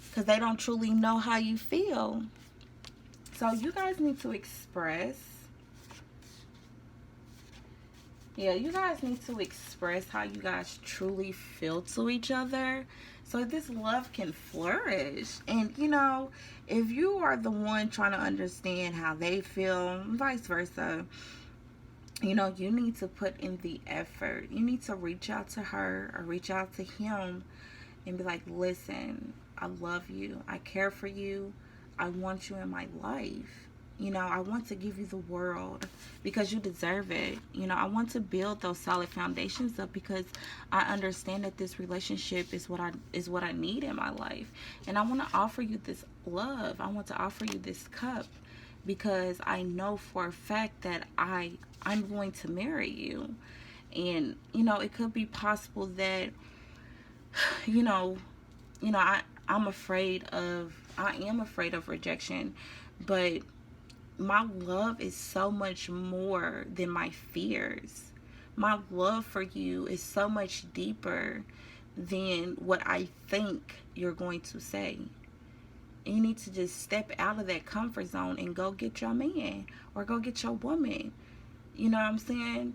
Because they don't truly know how you feel. So you guys need to express. Yeah, you guys need to express how you guys truly feel to each other, so this love can flourish. And you know, if you are the one trying to understand how they feel, vice versa, you know, you need to put in the effort. You need to reach out to her or reach out to him and be like, listen, I love you. I care for you. I want you in my life. You know, I want to give you the world because you deserve it. You know, I want to build those solid foundations up because I understand that this relationship is what I need in my life. And I want to offer you this love. I want to offer you this cup because I know for a fact that I'm going to marry you. And you know, it could be possible that you know, I am afraid of rejection, but my love is so much more than my fears. My love for you is so much deeper than what I think you're going to say. You need to just step out of that comfort zone and go get your man or go get your woman. You know what I'm saying?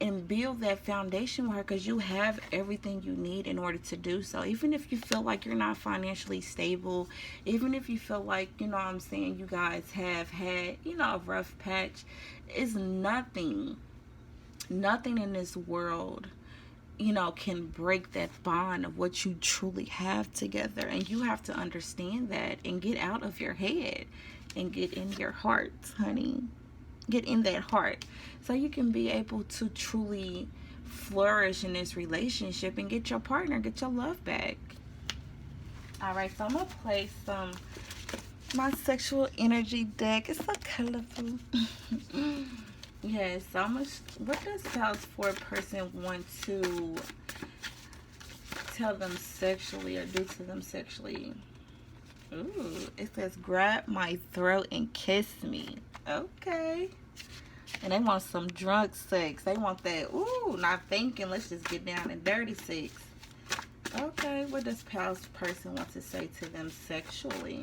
And build that foundation with her, because you have everything you need in order to do so. Even if you feel like you're not financially stable, even if you feel like, you know what I'm saying, you guys have had, you know, a rough patch, it's nothing in this world, you know, can break that bond of what you truly have together. And you have to understand that and get out of your head and get in your heart, honey. Get in that heart so you can be able to truly flourish in this relationship and get your partner, get your love back. All right, so I'm gonna play my sexual energy deck. It's so colorful. Yes, so what does Spouse 4 person want to tell them sexually or do to them sexually? Ooh, it says grab my throat and kiss me. Okay. And they want some drunk sex. They want that, ooh, not thinking, let's just get down and dirty sex. Okay, what does past person want to say to them sexually?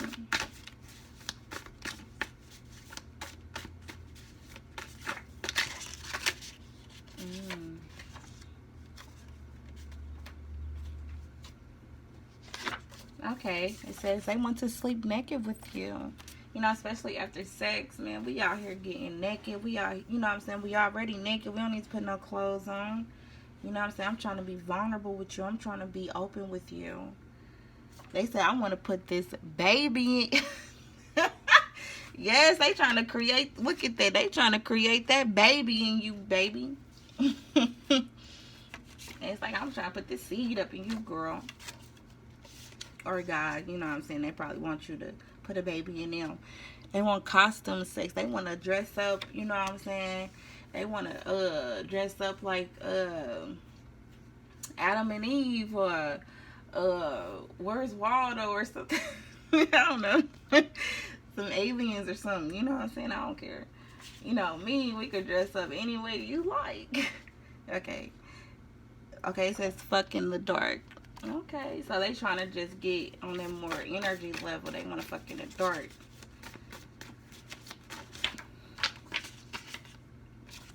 Okay, it says they want to sleep naked with you. You know, especially after sex, man, we out here getting naked. We are, you know what I'm saying, we already naked. We don't need to put no clothes on. You know what I'm saying? I'm trying to be vulnerable with you. I'm trying to be open with you. They say, I want to put this baby in. Yes, they trying to create, look at that. They trying to create that baby in you, baby. It's like, I'm trying to put this seed up in you, girl. Or God, you know what I'm saying? They probably want you to put a baby in them. They want costume sex. They want to dress up, you know what I'm saying? They want to dress up like Adam and Eve or Where's Waldo or something. I don't know. Some aliens or something, you know what I'm saying? I don't care. You know, me, we could dress up any way you like. Okay. Okay, it says fuck in the dark. Okay, so they trying to just get on that more energy level. They want to fuck in the dark.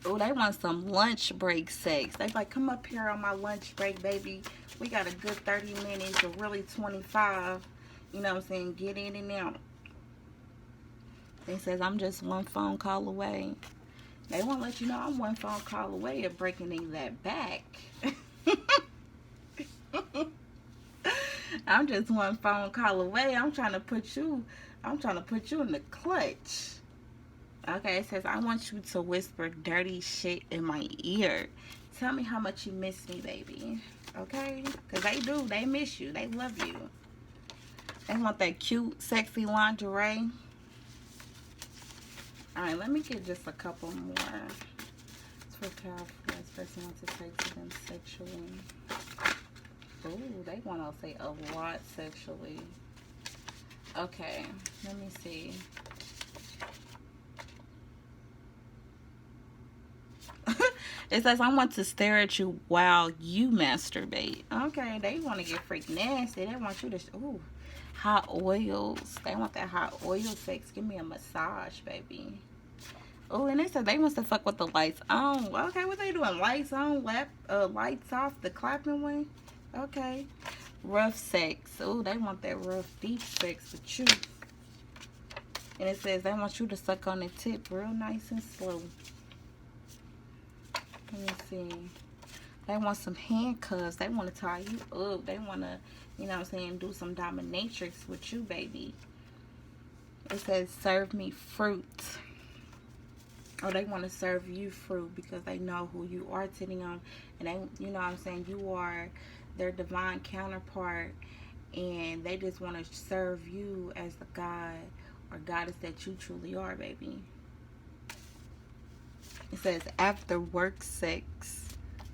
Oh, they want some lunch break sex. They like, come up here on my lunch break, baby. We got a good 30 minutes or really 25. You know what I'm saying? Get in and out. They says, I'm just one phone call away. They won't let you know I'm one phone call away of breaking in that back. I'm just one phone call away. I'm trying to put you in the clutch. Okay, it says, I want you to whisper dirty shit in my ear. Tell me how much you miss me, baby. Okay? Because they do. They miss you. They love you. They want that cute, sexy lingerie. Alright, let me get just a couple more. For powerful, this person wants to say to them sexually. Ooh, they want to say a lot sexually. Okay, let me see. It says, I want to stare at you while you masturbate. Okay, they want to get freak nasty. They want you to, ooh, hot oils. They want that hot oil sex. Give me a massage, baby. Oh, and they said they want to fuck with the lights on. Okay, what they doing? Lights on, lights off, the clapping one? Okay. Rough sex. Oh, they want that rough, deep sex with you. And it says they want you to suck on the tip real nice and slow. Let me see. They want some handcuffs. They want to tie you up. They want to, you know what I'm saying, do some dominatrix with you, baby. It says serve me fruit. Or they want to serve you fruit because they know who you are sitting on. And they, you know what I'm saying, you are their divine counterpart. And they just want to serve you as the God or goddess that you truly are, baby. It says after work sex.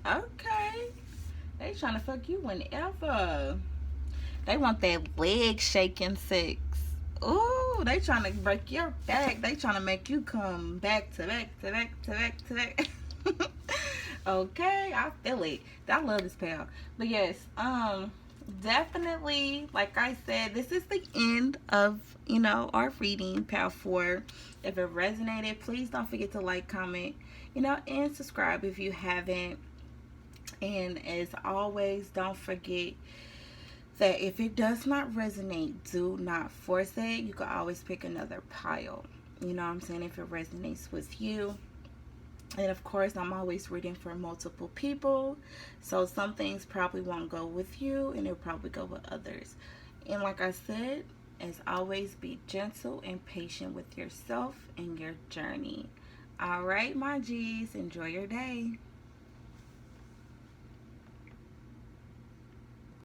Okay. They trying to fuck you whenever. They want that leg shaking sex. Ooh, they trying to break your back. They trying to make you come back to back to back to back to back. Okay, I feel it. I love this pal. But yes, definitely, like I said, this is the end of, you know, our reading, pal 4. If it resonated, please don't forget to like, comment, you know, and subscribe if you haven't. And as always, don't forget that if it does not resonate, do not force it. You can always pick another pile. You know what I'm saying? If it resonates with you. And of course, I'm always reading for multiple people. So some things probably won't go with you and it'll probably go with others. And like I said, as always, be gentle and patient with yourself and your journey. All right, my G's, enjoy your day.